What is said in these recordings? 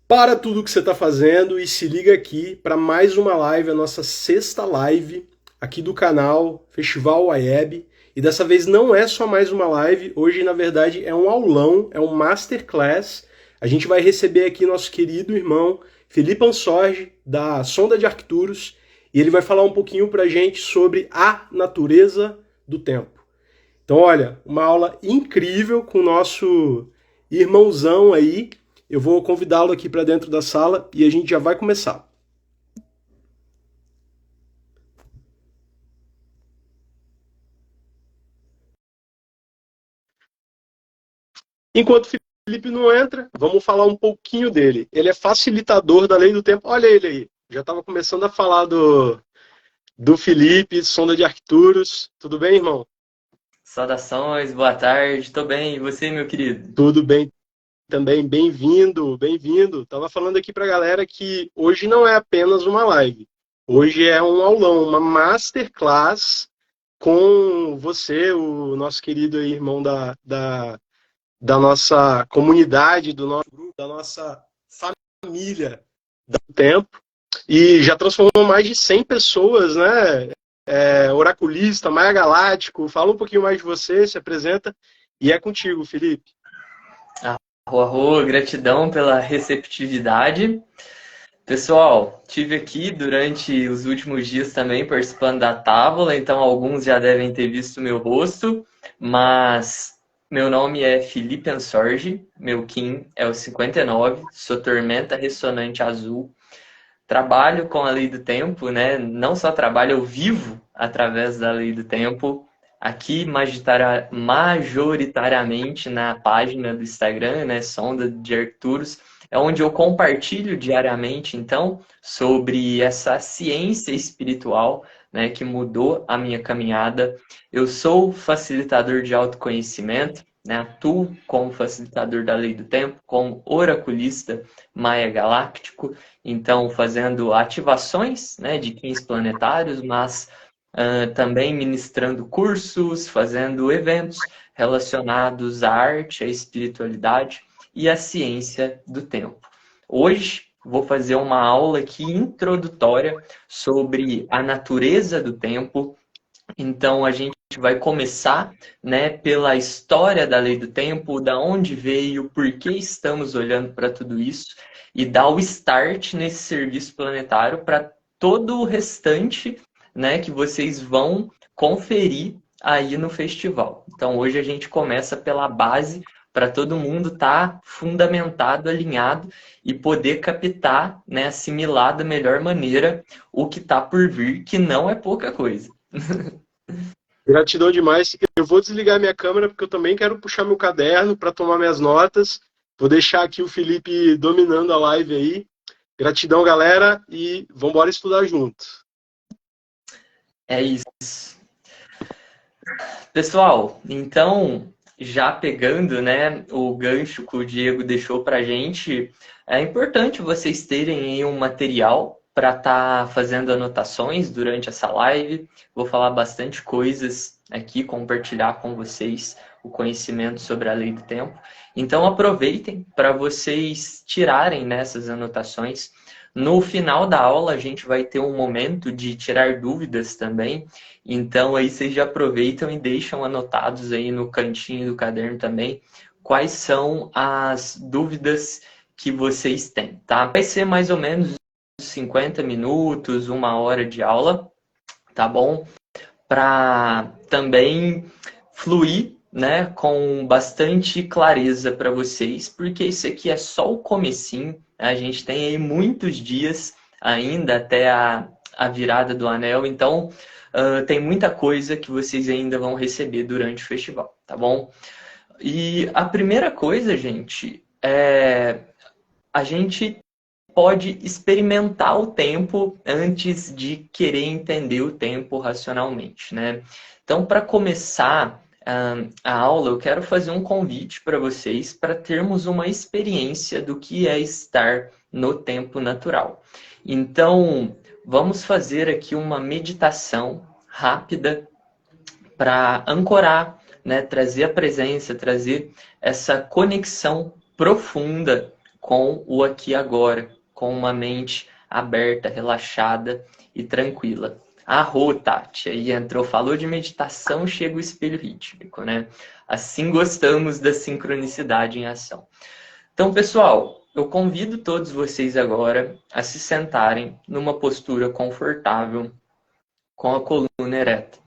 Para tudo que você está fazendo e se liga aqui para mais uma live, a nossa sexta live aqui do canal Festival Wayeb. E dessa vez não é só mais uma live, hoje na verdade é um aulão, é um masterclass. A gente vai receber aqui nosso querido irmão Felipe Ansorge, da Sonda de Arcturus, e ele vai falar um pouquinho para a gente sobre a natureza do tempo. Então, olha, uma aula incrível com o nosso irmãozão aí. Eu vou convidá-lo aqui para dentro da sala e a gente já vai começar. Enquanto o Felipe não entra, vamos falar um pouquinho dele. Ele é facilitador da lei do tempo. Olha ele aí. Já estava começando a falar do Felipe, Sonda de Arcturus. Tudo bem, irmão? Saudações, boa tarde, tô bem. E você, meu querido? Tudo bem também. Bem-vindo, bem-vindo. Tava falando aqui para a galera que hoje não é apenas uma live. Hoje é um aulão, uma masterclass com você, o nosso querido aí, irmão da nossa comunidade, do nosso grupo, da nossa família do tempo. E já transformou mais de 100 pessoas, né? Oraculista, Maia Galáctico. Fala um pouquinho mais de você, se apresenta. E é contigo, Felipe. Arro, gratidão pela receptividade. Pessoal, tive aqui durante os últimos dias também participando da tábua, então alguns já devem ter visto meu rosto, mas meu nome é Felipe Ansorge, meu Kim é o 59, sou Tormenta Ressonante Azul. Trabalho com a lei do tempo, né? Não só trabalho, eu vivo através da lei do tempo. Aqui, majoritariamente na página do Instagram, né? Sonda de Arcturus, é onde eu compartilho diariamente, então, sobre essa ciência espiritual, né? Que mudou a minha caminhada. Eu sou facilitador de autoconhecimento, né? Atuo como facilitador da lei do tempo, como oraculista Maia Galáctico. Então, fazendo ativações, né, de 15 planetários, mas também ministrando cursos, fazendo eventos relacionados à arte, à espiritualidade e à ciência do tempo. Hoje, vou fazer uma aula aqui introdutória sobre a natureza do tempo. Então, a gente vai começar, né, pela história da lei do tempo, da onde veio, por que estamos olhando para tudo isso, e dar o start nesse serviço planetário para todo o restante, né, que vocês vão conferir aí no festival. Então, hoje a gente começa pela base para todo mundo estar fundamentado, alinhado e poder captar, né, assimilar da melhor maneira o que está por vir, que não é pouca coisa. Gratidão demais. Eu vou desligar minha câmera porque eu também quero puxar meu caderno para tomar minhas notas. Vou deixar aqui o Felipe dominando a live aí. Gratidão, galera, e vamos embora estudar junto. É isso. Pessoal, então, já pegando, né, o gancho que o Diego deixou pra gente, é importante vocês terem aí um material para estar fazendo anotações durante essa live. Vou falar bastante coisas aqui, compartilhar com vocês o conhecimento sobre a lei do tempo. Então, aproveitem para vocês tirarem nessas anotações. No final da aula, a gente vai ter um momento de tirar dúvidas também. Então aí vocês já aproveitam e deixam anotados aí no cantinho do caderno também quais são as dúvidas que vocês têm, tá? Vai ser mais ou menos 50 minutos, uma hora de aula, tá bom? Para também fluir, né, com bastante clareza para vocês, porque isso aqui é só o comecinho, né? A gente tem aí muitos dias ainda até a virada do anel, então tem muita coisa que vocês ainda vão receber durante o festival, tá bom? E a primeira coisa, gente, é a gente pode experimentar o tempo antes de querer entender o tempo racionalmente, né? Então, para começar a aula, eu quero fazer um convite para vocês para termos uma experiência do que é estar no tempo natural. Então, vamos fazer aqui uma meditação rápida para ancorar, né, trazer a presença, trazer essa conexão profunda com o aqui e agora, com uma mente aberta, relaxada e tranquila. Ah, Rô, Tati, aí entrou, falou de meditação, chega o espelho rítmico, né? Assim gostamos da sincronicidade em ação. Então, pessoal, eu convido todos vocês agora a se sentarem numa postura confortável, com a coluna ereta.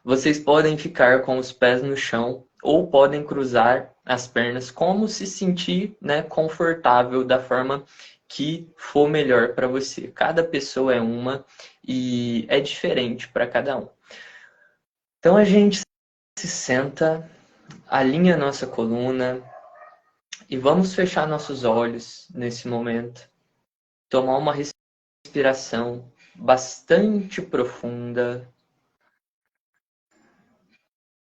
Vocês podem ficar com os pés no chão ou podem cruzar as pernas como se sentir, né, confortável da forma que for melhor para você. Cada pessoa é uma e é diferente para cada um. Então a gente se senta, alinha a nossa coluna e vamos fechar nossos olhos nesse momento. Tomar uma respiração bastante profunda.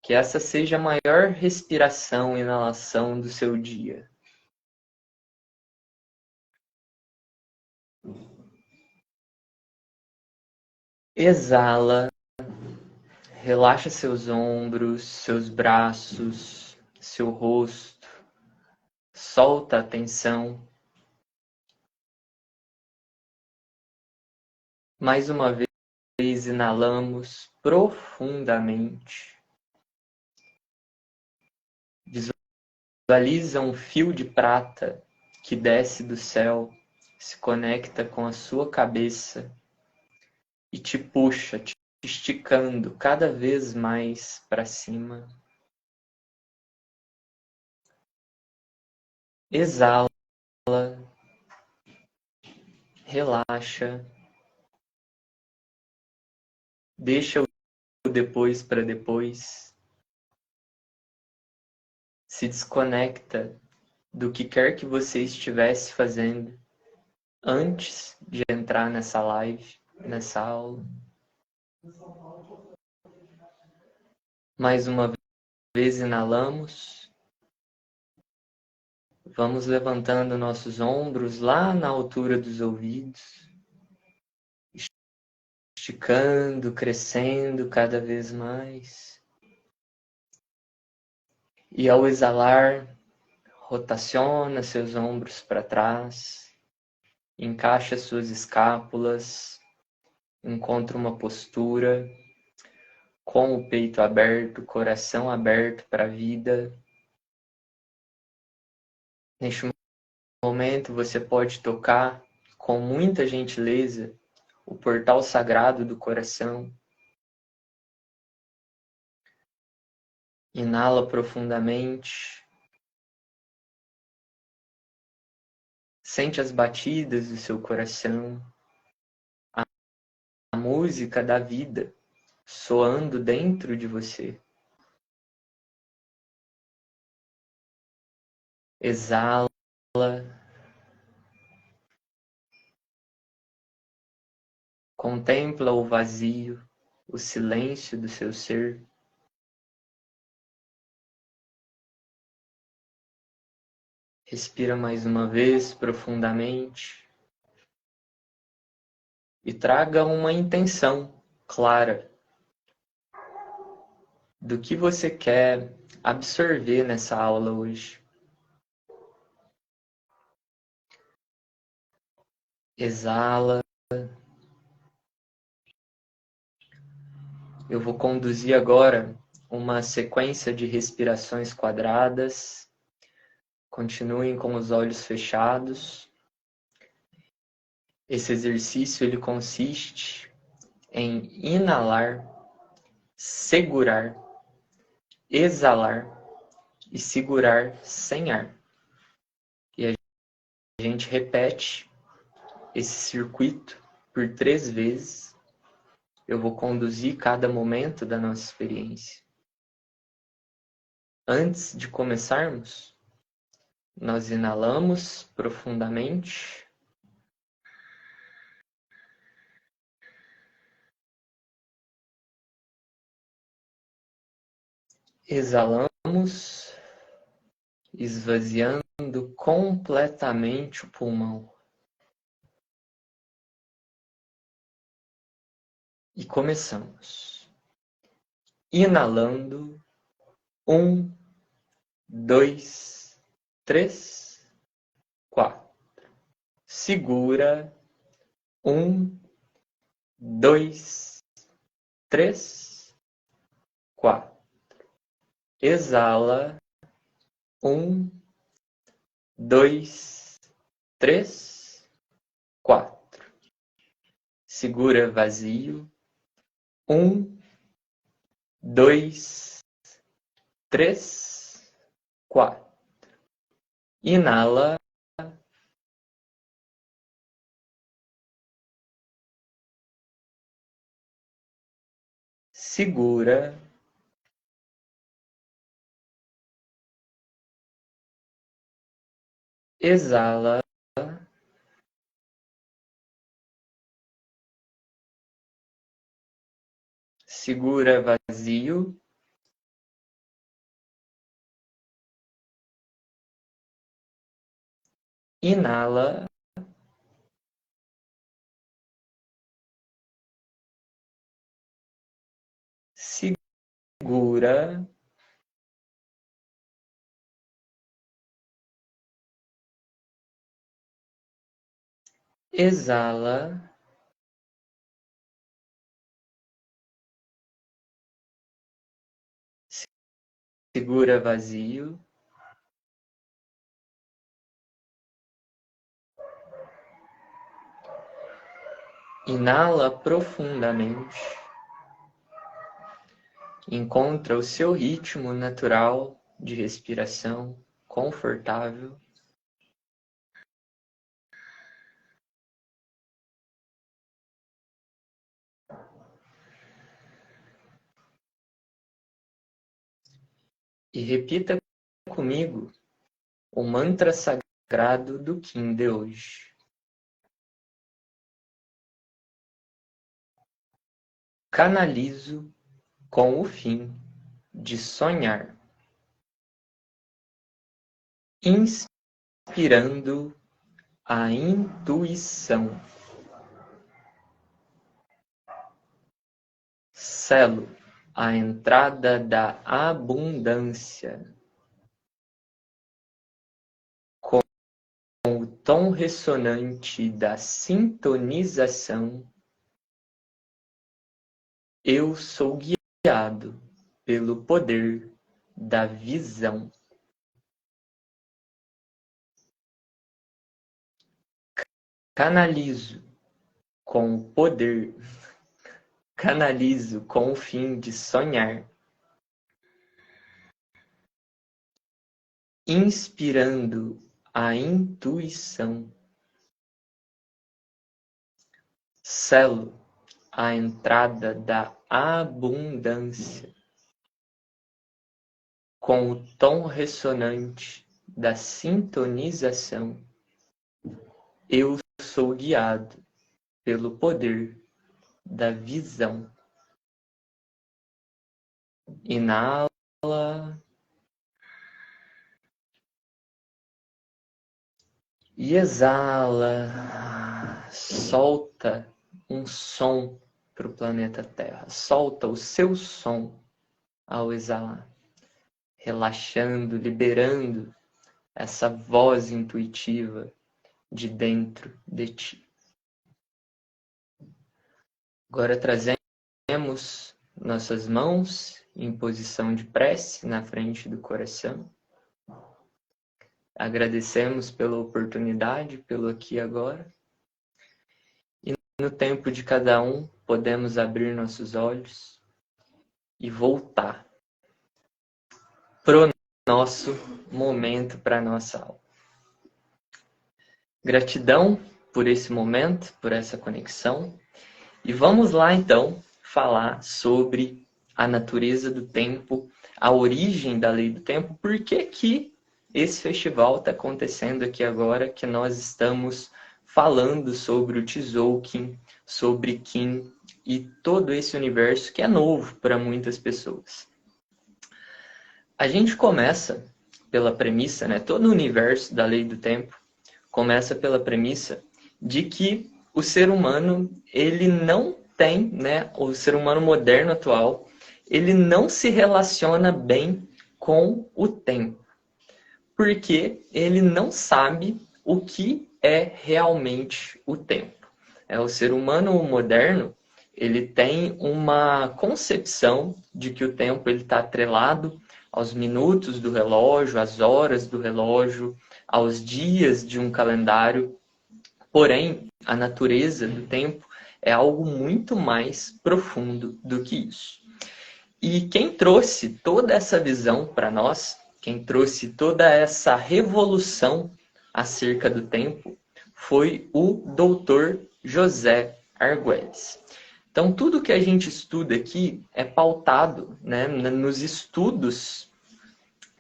Que essa seja a maior respiração e inalação do seu dia. Exala, relaxa seus ombros, seus braços, seu rosto. Solta a tensão. Mais uma vez, inalamos profundamente. Visualiza um fio de prata que desce do céu, se conecta com a sua cabeça e te puxa, te esticando cada vez mais para cima. Exala, relaxa, deixa o depois para depois, se desconecta do que quer que você estivesse fazendo antes de entrar nessa live, nessa aula. Mais uma vez inalamos, vamos levantando nossos ombros lá na altura dos ouvidos, esticando, crescendo cada vez mais. E ao exalar, rotaciona seus ombros para trás, encaixa suas escápulas, encontra uma postura com o peito aberto, coração aberto para a vida. Neste momento você pode tocar com muita gentileza o portal sagrado do coração. Inala profundamente. Sente as batidas do seu coração. A música da vida soando dentro de você. Exala. Contempla o vazio, o silêncio do seu ser. Respira mais uma vez profundamente. E traga uma intenção clara do que você quer absorver nessa aula hoje. Exala. Eu vou conduzir agora uma sequência de respirações quadradas. Continuem com os olhos fechados. Esse exercício ele consiste em inalar, segurar, exalar e segurar sem ar. E a gente repete esse circuito por 3 vezes. Eu vou conduzir cada momento da nossa experiência. Antes de começarmos, nós inalamos profundamente. Exalamos, esvaziando completamente o pulmão. E começamos. Inalando. 1, 2, 3. 4. Segura. 1, 2, 3, 4. Exala. 1, 2, 3, 4. Segura vazio. 1, 2, 3, 4. Inala. Segura. Exala. Segura vazio. Inala. Segura. Exala. Segura vazio. Inala profundamente. Encontra o seu ritmo natural de respiração, confortável. E repita comigo o mantra sagrado do Kim de hoje. Canalizo com o fim de sonhar, inspirando a intuição. Selo a entrada da abundância com o tom ressonante da sintonização. Eu sou guiado pelo poder da visão. Canalizo com o poder, canalizo com o fim de sonhar, inspirando a intuição. Selo a entrada da abundância com o tom ressonante da sintonização. Eu sou guiado pelo poder da visão. Inala. E exala. Solta um som para o planeta Terra. Solta o seu som ao exalar. Relaxando, liberando essa voz intuitiva de dentro de ti. Agora trazemos nossas mãos em posição de prece na frente do coração. Agradecemos pela oportunidade, pelo aqui e agora. E no tempo de cada um, podemos abrir nossos olhos e voltar pro nosso momento, para a nossa aula. Gratidão por esse momento, por essa conexão. E vamos lá, então, falar sobre a natureza do tempo, a origem da lei do tempo, por que que esse festival está acontecendo aqui agora, que nós estamos falando sobre o Tzolk'in, sobre Kim e todo esse universo que é novo para muitas pessoas. A gente começa pela premissa, né? Todo o universo da lei do tempo começa pela premissa de que o ser humano, ele não tem, né? O ser humano moderno atual, ele não se relaciona bem com o tempo. Porque ele não sabe o que é realmente o tempo. O ser humano moderno, ele tem uma concepção de que o tempo está atrelado aos minutos do relógio, às horas do relógio, aos dias de um calendário. Porém, a natureza do tempo é algo muito mais profundo do que isso. E quem trouxe toda essa visão para nós, quem trouxe toda essa revolução acerca do tempo, foi o doutor José Argüelles. Então, tudo que a gente estuda aqui é pautado, né, nos estudos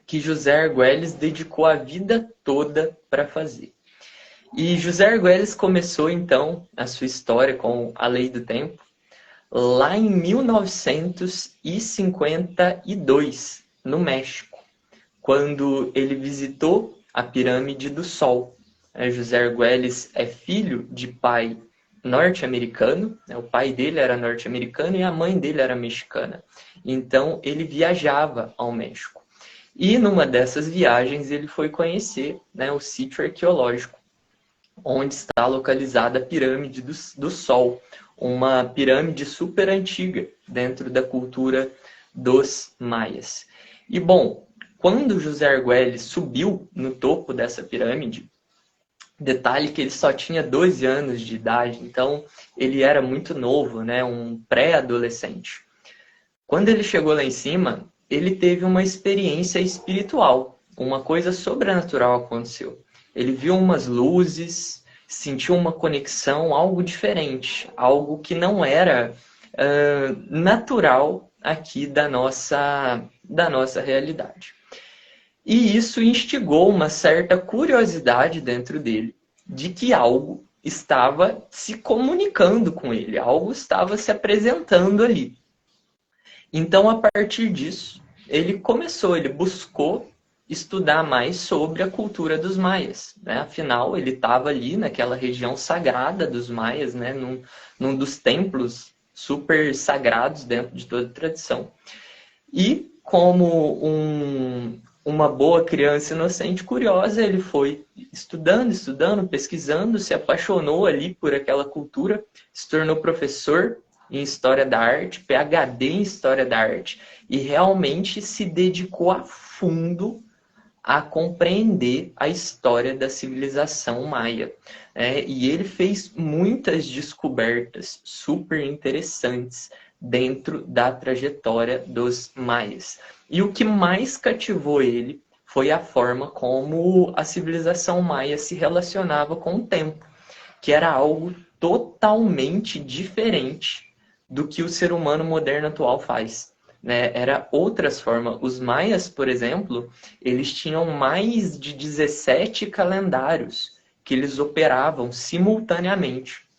que José Argüelles dedicou a vida toda para fazer. E José Argüelles começou, então, a sua história com a Lei do Tempo lá em 1952, no México, quando ele visitou a Pirâmide do Sol. José Argüelles é filho de pai norte-americano, o pai dele era norte-americano e a mãe dele era mexicana. Então, ele viajava ao México. E numa dessas viagens, ele foi conhecer, né, o sítio arqueológico, onde está localizada a Pirâmide do Sol, uma pirâmide super antiga dentro da cultura dos maias. E, bom, quando José Argüelles subiu no topo dessa pirâmide, detalhe que ele só tinha 12 anos de idade, então ele era muito novo, né? Um pré-adolescente. Quando ele chegou lá em cima, ele teve uma experiência espiritual, uma coisa sobrenatural aconteceu. Ele viu umas luzes, sentiu uma conexão, algo diferente, algo que não era natural aqui da nossa realidade. E isso instigou uma certa curiosidade dentro dele de que algo estava se comunicando com ele, algo estava se apresentando ali. Então, a partir disso, ele buscou estudar mais sobre a cultura dos maias, né? Afinal, ele estava ali naquela região sagrada dos maias, né? Num dos templos super sagrados dentro de toda a tradição. E como uma boa criança inocente, curiosa, ele foi estudando, pesquisando, se apaixonou ali por aquela cultura, se tornou professor em História da Arte, PhD em História da Arte, e realmente se dedicou a fundo a compreender a história da civilização maia. E ele fez muitas descobertas super interessantes dentro da trajetória dos maias. E o que mais cativou ele foi a forma como a civilização maia se relacionava com o tempo, que era algo totalmente diferente do que o ser humano moderno atual faz. Era outras formas. Os maias, por exemplo, eles tinham mais de 17 calendários que eles operavam simultaneamente.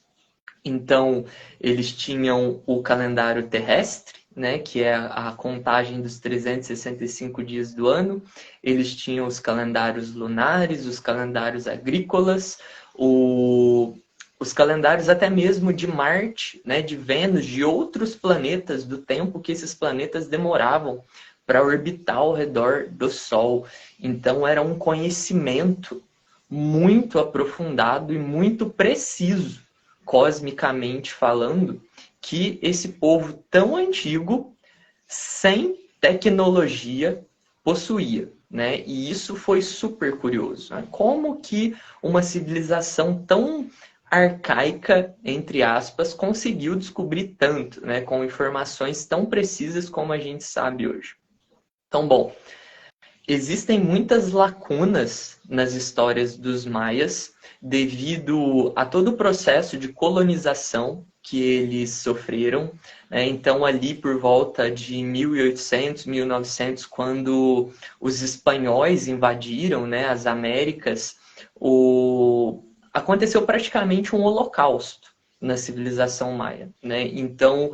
Então, eles tinham o calendário terrestre, né, que é a contagem dos 365 dias do ano. Eles tinham os calendários lunares, os calendários agrícolas, os calendários até mesmo de Marte, né, de Vênus, de outros planetas, do tempo que esses planetas demoravam para orbitar ao redor do Sol. Então, era um conhecimento muito aprofundado e muito preciso, cosmicamente falando, que esse povo tão antigo, sem tecnologia, possuía. Né? E isso foi super curioso. Né? Como que uma civilização tão arcaica, entre aspas, conseguiu descobrir tanto, né? Com informações tão precisas como a gente sabe hoje. Então, bom, existem muitas lacunas nas histórias dos maias devido a todo o processo de colonização que eles sofreram. Então, ali por volta de 1800, 1900, quando os espanhóis invadiram, né, as Américas, aconteceu praticamente um holocausto na civilização maia. Né? Então,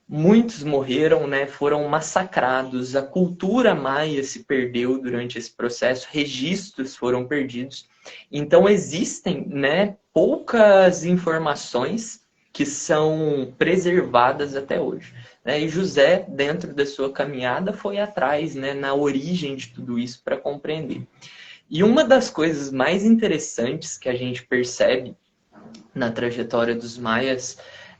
muitos morreram, né, foram massacrados, a cultura maia se perdeu durante esse processo, registros foram perdidos. Então, existem, né, poucas informações que são preservadas até hoje. Né? E José, dentro da sua caminhada, foi atrás, né, na origem de tudo isso para compreender. E uma das coisas mais interessantes que a gente percebe na trajetória dos maias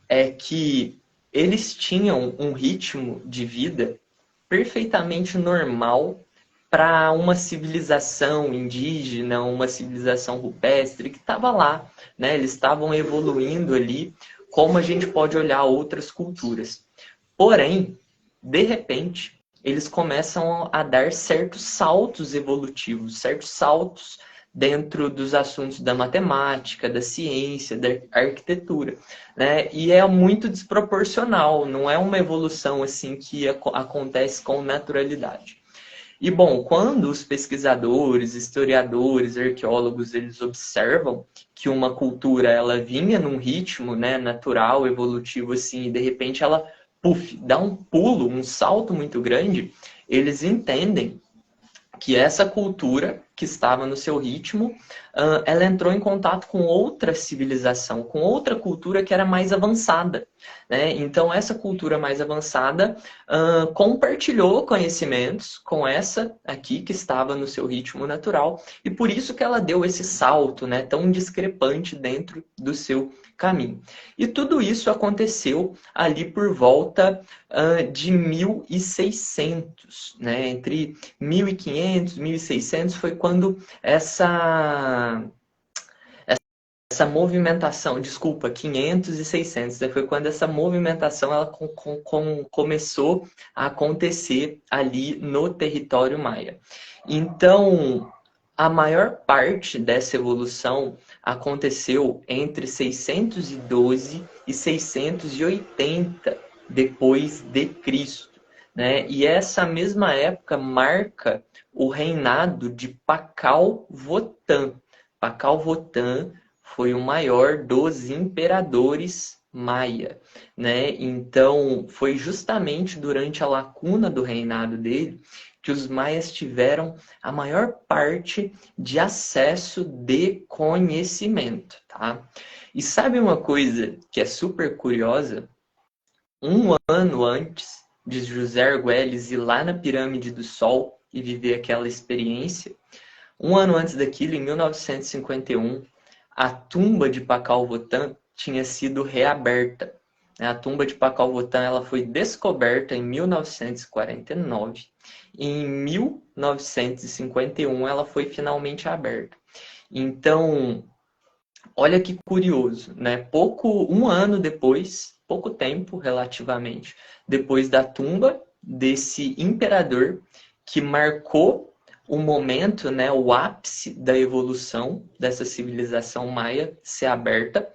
é que eles tinham um ritmo de vida perfeitamente normal para uma civilização indígena, uma civilização rupestre que estava lá, né? Eles estavam evoluindo ali, como a gente pode olhar outras culturas. Porém, de repente, eles começam a dar certos saltos evolutivos, certos saltos dentro dos assuntos da matemática, da ciência, da arquitetura, né? E é muito desproporcional, não é uma evolução assim que acontece com naturalidade. E bom, quando os pesquisadores, historiadores, arqueólogos, eles observam que uma cultura ela vinha num ritmo, né, natural, evolutivo assim, e de repente ela, puf, dá um pulo, um salto muito grande, eles entendem que essa cultura que estava no seu ritmo, ela entrou em contato com outra civilização, com outra cultura que era mais avançada, né? Então, essa cultura mais avançada compartilhou conhecimentos com essa aqui que estava no seu ritmo natural, e por isso que ela deu esse salto, né, tão discrepante dentro do seu caminho. E tudo isso aconteceu ali por volta de 1600, né? Entre 1500 e 1600 foi quando essa movimentação, desculpa, 500 e 600, né? Foi quando essa movimentação ela começou a acontecer ali no território maia. Então, a maior parte dessa evolução aconteceu entre 612 e 680 depois de Cristo, né? E essa mesma época marca o reinado de Pakal Votan. Pakal Votan foi o maior dos imperadores maia, né? Então, foi justamente durante a lacuna do reinado dele que os maias tiveram a maior parte de acesso de conhecimento, tá? E sabe uma coisa que é super curiosa? Um ano antes de José Argüelles ir lá na Pirâmide do Sol e viver aquela experiência, um ano antes daquilo, em 1951, a tumba de Pakal Votan tinha sido reaberta. A tumba de Pakal Votan ela foi descoberta em 1949 e em 1951 ela foi finalmente aberta. Então, olha que curioso, né? Um ano depois, pouco tempo relativamente, depois da tumba desse imperador que marcou o momento, né, o ápice da evolução dessa civilização maia ser aberta,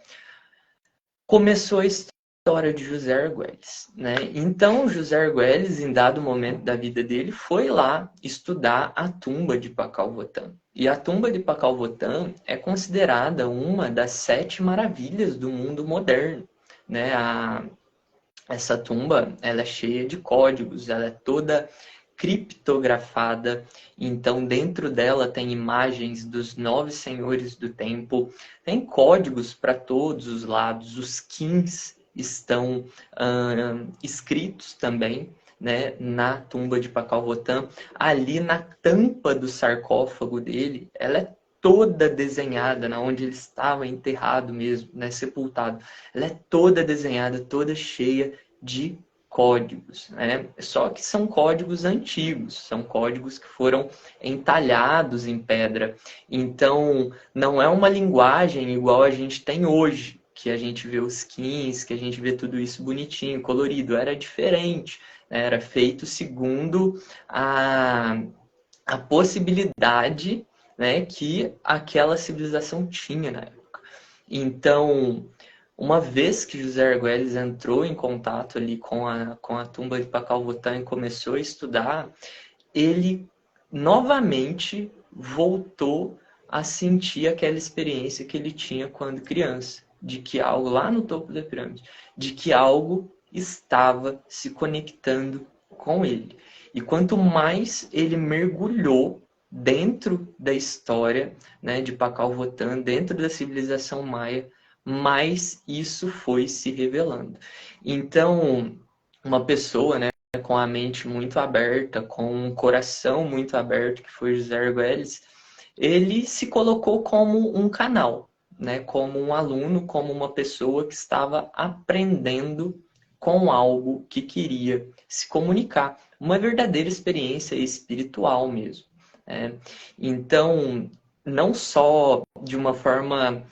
começou a história de José Argüelles, né? Então, José Argüelles, em dado momento da vida dele, foi lá estudar a tumba de Pakal Votan. E a tumba de Pakal Votan é considerada uma das 7 maravilhas do mundo moderno, né? Essa tumba, ela é cheia de códigos, ela é toda criptografada, então dentro dela tem imagens dos 9 senhores do tempo, tem códigos para todos os lados, os quins estão escritos também, né, na tumba de Pakal Votan. Ali na tampa do sarcófago dele, ela é toda desenhada, na onde ele estava enterrado mesmo, né, sepultado. Ela é toda desenhada, toda cheia de códigos, né? Só que são códigos antigos, são códigos que foram entalhados em pedra. Então, não é uma linguagem igual a gente tem hoje, que a gente vê os skins, que a gente vê tudo isso bonitinho, colorido. Era diferente, né? Era feito segundo a possibilidade, né, que aquela civilização tinha na época. Então, uma vez que José Argüelles entrou em contato ali com a tumba de Pakal Votan e começou a estudar, ele novamente voltou a sentir aquela experiência que ele tinha quando criança, de que algo lá no topo da pirâmide, de que algo estava se conectando com ele. E quanto mais ele mergulhou dentro da história, né, de Pakal Votan, dentro da civilização maia, mais isso foi se revelando. Então, uma pessoa, né, com a mente muito aberta, com um coração muito aberto, que foi José Argüelles, ele se colocou como um canal, né? Como um aluno, como uma pessoa que estava aprendendo com algo que queria se comunicar. Uma verdadeira experiência espiritual mesmo. Né? Então, não só de uma forma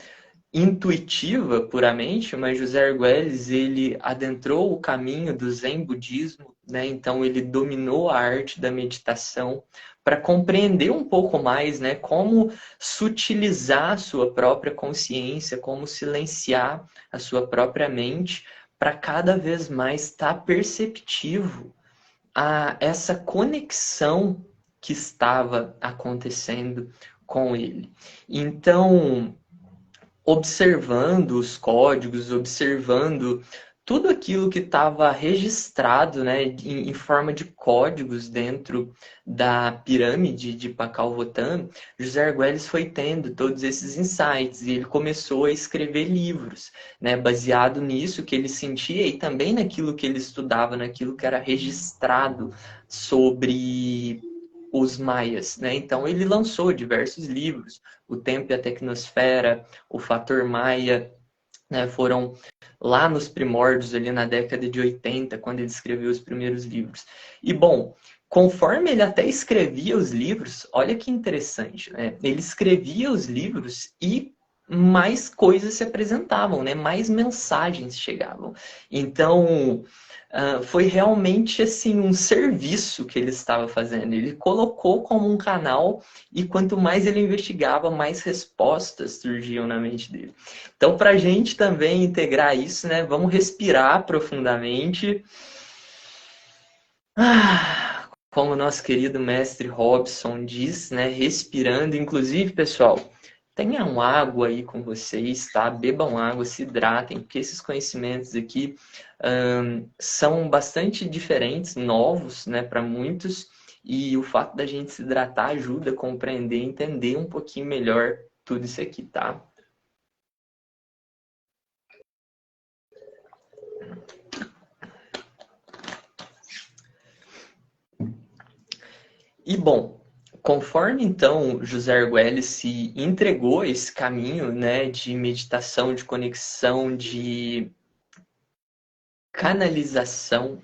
intuitiva puramente, mas José Argüelles ele adentrou o caminho do Zen budismo, né? Então ele dominou a arte da meditação para compreender um pouco mais, né, como sutilizar a sua própria consciência, como silenciar a sua própria mente para cada vez mais estar perceptivo a essa conexão que estava acontecendo com ele. Então, observando os códigos, observando tudo aquilo que estava registrado, né, em forma de códigos dentro da pirâmide de Pakalvotan, José Argüelles foi tendo todos esses insights e ele começou a escrever livros, né, baseado nisso que ele sentia e também naquilo que ele estudava, naquilo que era registrado sobre os maias, né? Então ele lançou diversos livros, O Tempo e a Tecnosfera, O Fator Maia, né? Foram lá nos primórdios, ali na década de 80, quando ele escreveu os primeiros livros. E bom, conforme ele até escrevia os livros, olha que interessante, né? Ele escrevia os livros e mais coisas se apresentavam, né? Mais mensagens chegavam. Então, foi realmente assim um serviço que ele estava fazendo. Ele colocou como um canal e quanto mais ele investigava, mais respostas surgiam na mente dele. Então, para a gente também integrar isso, né? Vamos respirar profundamente. Como o nosso querido mestre Robson diz, né? Respirando. Inclusive, pessoal, tenham água aí com vocês, tá? Bebam água, se hidratem, porque esses conhecimentos aqui são bastante diferentes, novos, né, para muitos, e o fato da gente se hidratar ajuda a compreender, entender um pouquinho melhor tudo isso aqui, tá? E bom, conforme então José Argüelles se entregou a esse caminho, né, de meditação, de conexão, de canalização,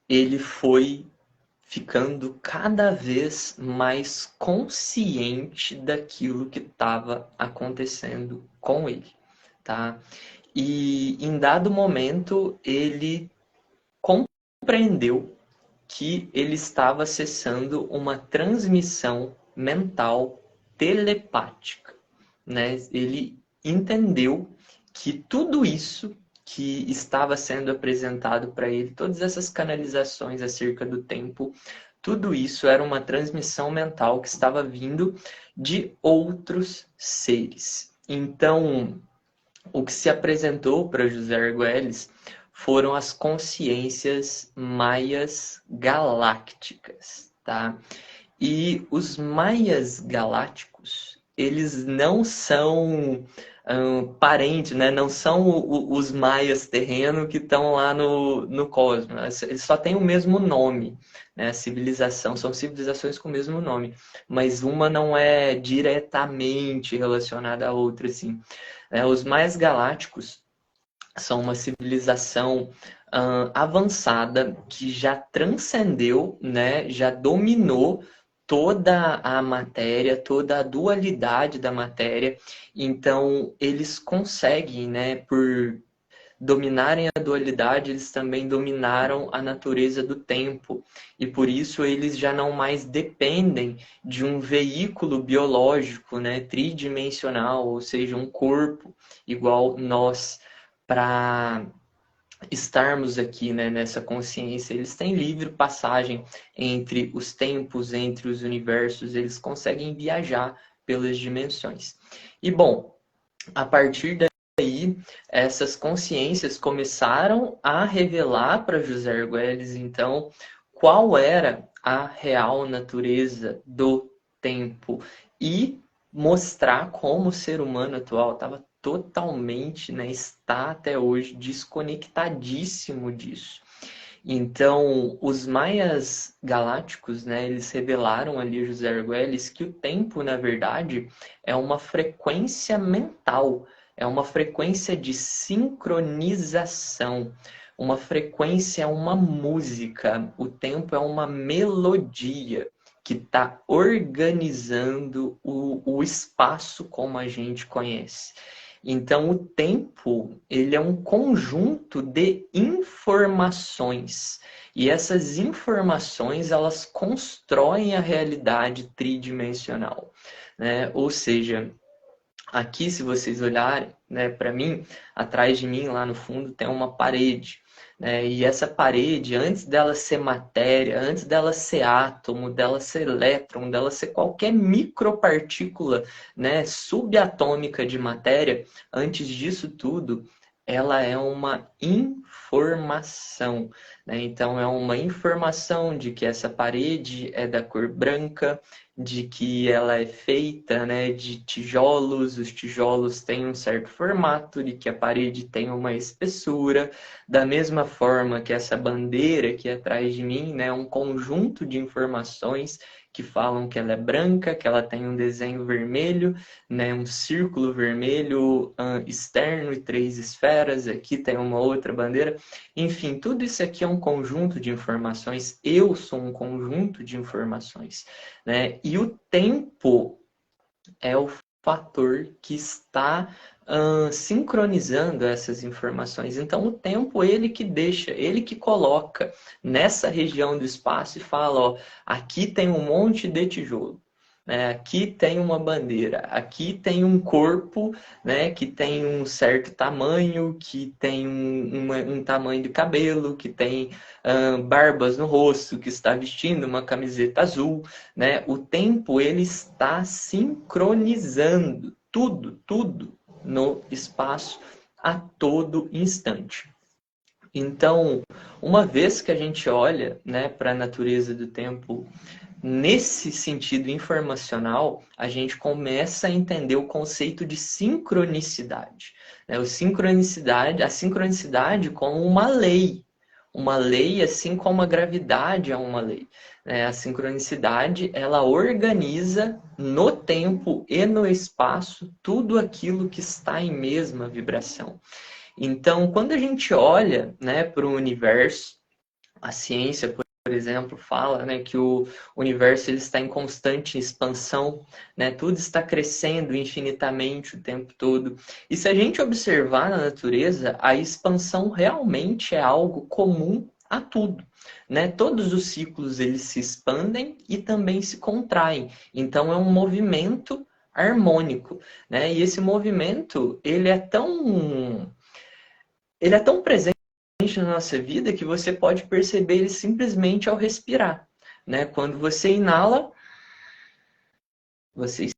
ele foi ficando cada vez mais consciente daquilo que estava acontecendo com ele, tá? E em dado momento ele compreendeu que ele estava acessando uma transmissão mental telepática, né? Ele entendeu que tudo isso que estava sendo apresentado para ele, todas essas canalizações acerca do tempo, tudo isso era uma transmissão mental que estava vindo de outros seres. Então, o que se apresentou para José Argüelles foram as consciências maias galácticas, tá? E os maias galácticos, eles não são parentes, né? Não são os maias terreno que estão lá no cosmos. Eles só têm o mesmo nome, né? Civilização, são civilizações com o mesmo nome, mas uma não é diretamente relacionada à outra, assim. Os maias galácticos são uma civilização avançada que já transcendeu, né? Já dominou toda a matéria, toda a dualidade da matéria. Então, eles conseguem, né, por dominarem a dualidade, eles também dominaram a natureza do tempo. E por isso eles já não mais dependem de um veículo biológico, né, tridimensional, ou seja, um corpo igual nós, para estarmos aqui, né, nessa consciência. Eles têm livre passagem entre os tempos, entre os universos, eles conseguem viajar pelas dimensões. E bom, a partir daí, essas consciências começaram a revelar para José Argüelles, então, qual era a real natureza do tempo e mostrar como o ser humano atual estava totalmente, né, está até hoje desconectadíssimo disso. Então, os maias galácticos, né, eles revelaram ali, José Argüelles, que o tempo, na verdade, é uma frequência mental, é uma frequência de sincronização, uma frequência é uma música, o tempo é uma melodia que está organizando o espaço como a gente conhece. Então, o tempo, ele é um conjunto de informações. E essas informações, elas constroem a realidade tridimensional, né? Ou seja, aqui, se vocês olharem, né, para mim, atrás de mim, lá no fundo, tem uma parede. Né? E essa parede, antes dela ser matéria, antes dela ser átomo, dela ser elétron, dela ser qualquer micropartícula, né, subatômica de matéria, antes disso tudo, ela é uma informação. Né? Então, é uma informação de que essa parede é da cor branca, de que ela é feita, né, de tijolos, os tijolos têm um certo formato, de que a parede tem uma espessura, da mesma forma que essa bandeira aqui atrás de mim, né, um conjunto de informações que falam que ela é branca, que ela tem um desenho vermelho, né, um círculo vermelho externo e 3 esferas, aqui tem uma outra bandeira. Enfim, tudo isso aqui é um conjunto de informações, eu sou um conjunto de informações, né? E o tempo é o fator que está sincronizando essas informações. Então, o tempo, ele que deixa, ele que coloca nessa região do espaço e fala, ó, aqui tem um monte de tijolo. Né? Aqui tem uma bandeira, aqui tem um corpo, né, que tem um certo tamanho, que tem um tamanho de cabelo, que tem barbas no rosto, que está vestindo uma camiseta azul. Né? O tempo, ele está sincronizando tudo no espaço a todo instante. Então, uma vez que a gente olha, né, para a natureza do tempo nesse sentido informacional, a gente começa a entender o conceito de sincronicidade. Né? A sincronicidade como uma lei assim como a gravidade é uma lei. Né? A sincronicidade, ela organiza no tempo e no espaço tudo aquilo que está em mesma vibração. Então, quando a gente olha, né, para o universo, a ciência, por exemplo, fala, né, que o universo ele está em constante expansão, né, tudo está crescendo infinitamente o tempo todo. E se a gente observar na natureza, a expansão realmente é algo comum a tudo. Né? Todos os ciclos eles se expandem e também se contraem. Então é um movimento harmônico. Né? E esse movimento ele é tão presente na nossa vida que você pode perceber ele simplesmente ao respirar, né? Quando você inala, você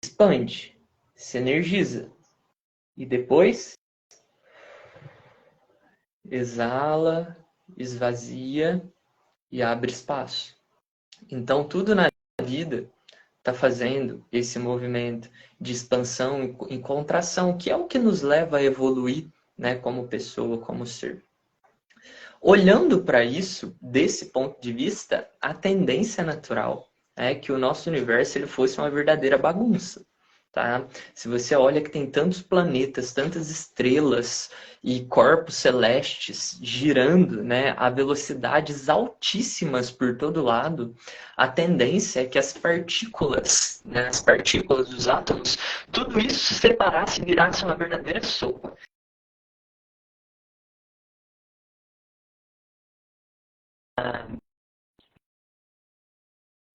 expande, se energiza e depois exala, esvazia e abre espaço. Então tudo na vida está fazendo esse movimento de expansão e contração, que é o que nos leva a evoluir, né, como pessoa, como ser. Olhando para isso, desse ponto de vista, a tendência natural é que o nosso universo ele fosse uma verdadeira bagunça. Tá? Se você olha que tem tantos planetas, tantas estrelas e corpos celestes girando, né, a velocidades altíssimas por todo lado, a tendência é que as partículas, né, as partículas dos átomos, tudo isso se separasse e virasse uma verdadeira sopa.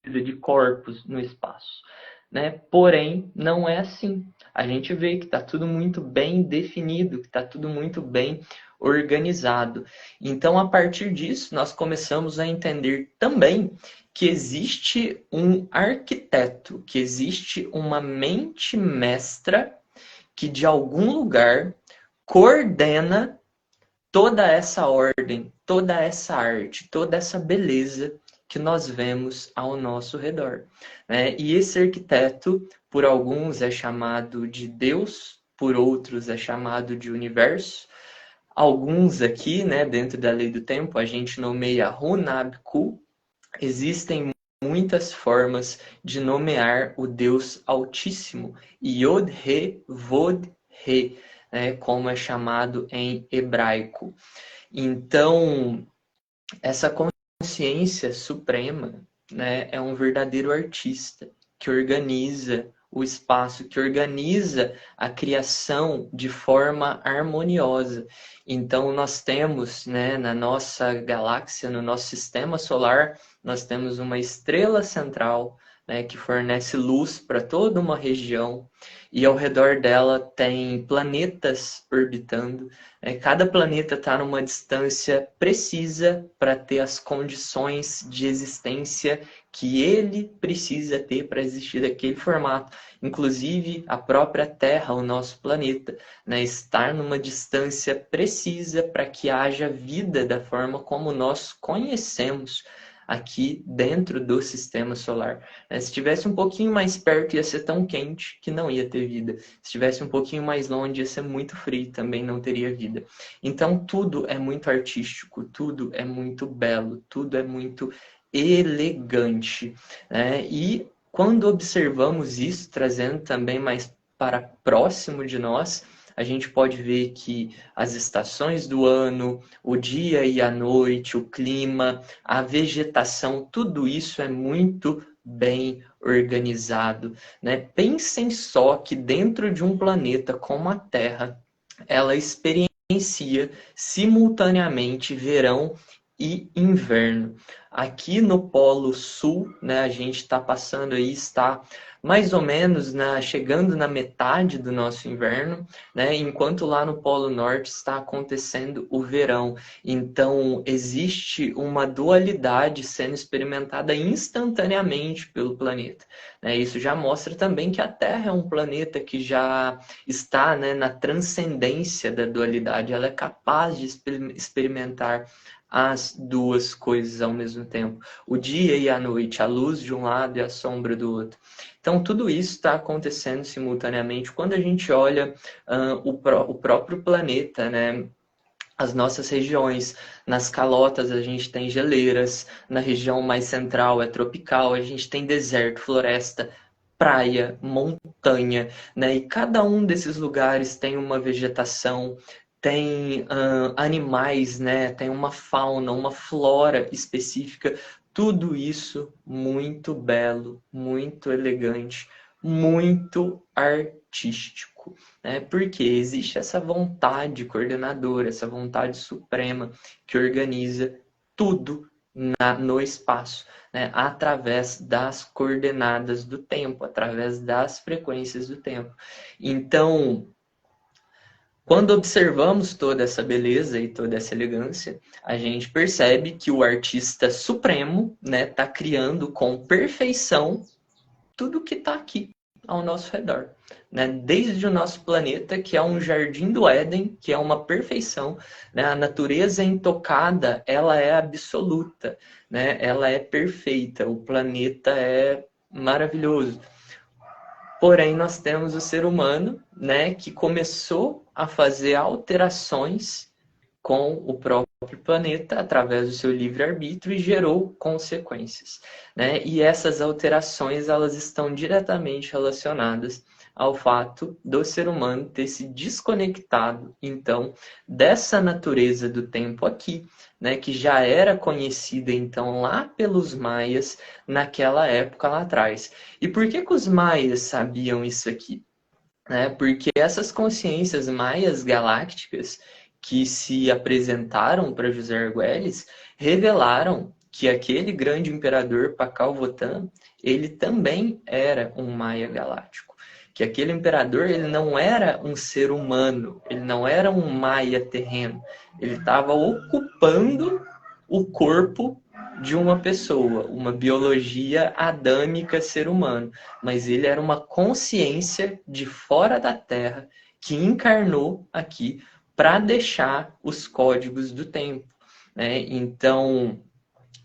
De corpos no espaço. Né? Porém, não é assim. A gente vê que está tudo muito bem definido, que está tudo muito bem organizado. Então, a partir disso, nós começamos a entender também que existe um arquiteto, que existe uma mente mestra que, de algum lugar, coordena toda essa ordem, toda essa arte, toda essa beleza que nós vemos ao nosso redor. Né? E esse arquiteto, por alguns é chamado de Deus, por outros é chamado de universo. Alguns aqui, né, dentro da lei do tempo, a gente nomeia Hunabku. Existem muitas formas de nomear o Deus Altíssimo, Yod-He, Vod-He, né, como é chamado em hebraico. Então, essa consciência suprema, né, é um verdadeiro artista que organiza o espaço, que organiza a criação de forma harmoniosa. Então, nós temos, né, na nossa galáxia, no nosso sistema solar, nós temos uma estrela central, né, que fornece luz para toda uma região, e ao redor dela tem planetas orbitando. Cada planeta está numa distância precisa para ter as condições de existência que ele precisa ter para existir daquele formato. Inclusive, a própria Terra, o nosso planeta, né, estar numa distância precisa para que haja vida da forma como nós conhecemos aqui dentro do sistema solar. Se estivesse um pouquinho mais perto, ia ser tão quente que não ia ter vida. Se estivesse um pouquinho mais longe, ia ser muito frio, também não teria vida. Então, tudo é muito artístico, tudo é muito belo, tudo é muito elegante, né? E quando observamos isso, trazendo também mais para próximo de nós, a gente pode ver que as estações do ano, o dia e a noite, o clima, a vegetação, tudo isso é muito bem organizado, né? Pensem só que dentro de um planeta como a Terra, ela experiencia simultaneamente verão e inverno. Aqui no Polo Sul, né, a gente está passando aí, está mais ou menos chegando na metade do nosso inverno, né, enquanto lá no Polo Norte está acontecendo o verão. Então, existe uma dualidade sendo experimentada instantaneamente pelo planeta. Isso já mostra também que a Terra é um planeta que já está, né, na transcendência da dualidade, ela é capaz de experimentar as duas coisas ao mesmo tempo, o dia e a noite, a luz de um lado e a sombra do outro. Então, tudo isso está acontecendo simultaneamente quando a gente olha o próprio planeta, né? As nossas regiões, nas calotas a gente tem geleiras, na região mais central é tropical, a gente tem deserto, floresta, praia, montanha, né? E cada um desses lugares tem uma vegetação, tem animais, né? Tem uma fauna, uma flora específica, tudo isso muito belo, muito elegante, muito artístico, né? Porque existe essa vontade coordenadora, essa vontade suprema que organiza tudo no espaço, né? Através das coordenadas do tempo, através das frequências do tempo. Então, quando observamos toda essa beleza e toda essa elegância, a gente percebe que o artista supremo, né, está criando com perfeição tudo que está aqui ao nosso redor, né? Desde o nosso planeta, que é um jardim do Éden, que é uma perfeição, né? A natureza intocada, ela é absoluta, né? Ela é perfeita, o planeta é maravilhoso. Porém, nós temos o ser humano, né, que começou a fazer alterações com o próprio planeta através do seu livre-arbítrio e gerou consequências, né? E essas alterações, elas estão diretamente relacionadas ao fato do ser humano ter se desconectado, então, dessa natureza do tempo aqui, né, que já era conhecida, então, lá pelos maias, naquela época lá atrás. E por que os maias sabiam isso aqui? Porque essas consciências maias galácticas que se apresentaram para José Argüelles revelaram que aquele grande imperador Pakal Votan, ele também era um maia galáctico. Que aquele imperador, ele não era um ser humano, ele não era um maia terreno, ele estava ocupando o corpo de uma pessoa, uma biologia adâmica ser humano, mas ele era uma consciência de fora da Terra que encarnou aqui para deixar os códigos do tempo, né? Então,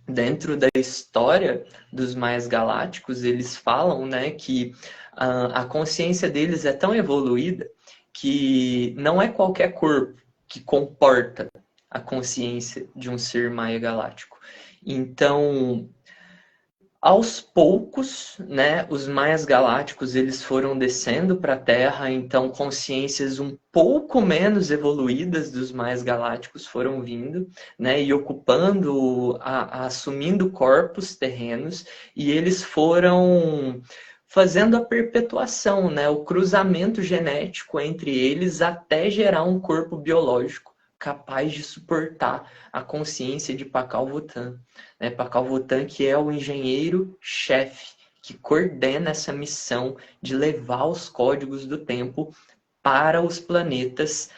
dentro da história dos maias galácticos, eles falam, né, que a consciência deles é tão evoluída que não é qualquer corpo que comporta a consciência de um ser Maia galáctico. Então, aos poucos, né, os Maias galácticos eles foram descendo para a Terra, então consciências um pouco menos evoluídas dos Maias galácticos foram vindo, né, e ocupando, assumindo corpos terrenos, e eles foram fazendo a perpetuação, né, o cruzamento genético entre eles até gerar um corpo biológico capaz de suportar a consciência de Pakal Votan. Né? Pakal Votan, que é o engenheiro-chefe, que coordena essa missão de levar os códigos do tempo para os planetas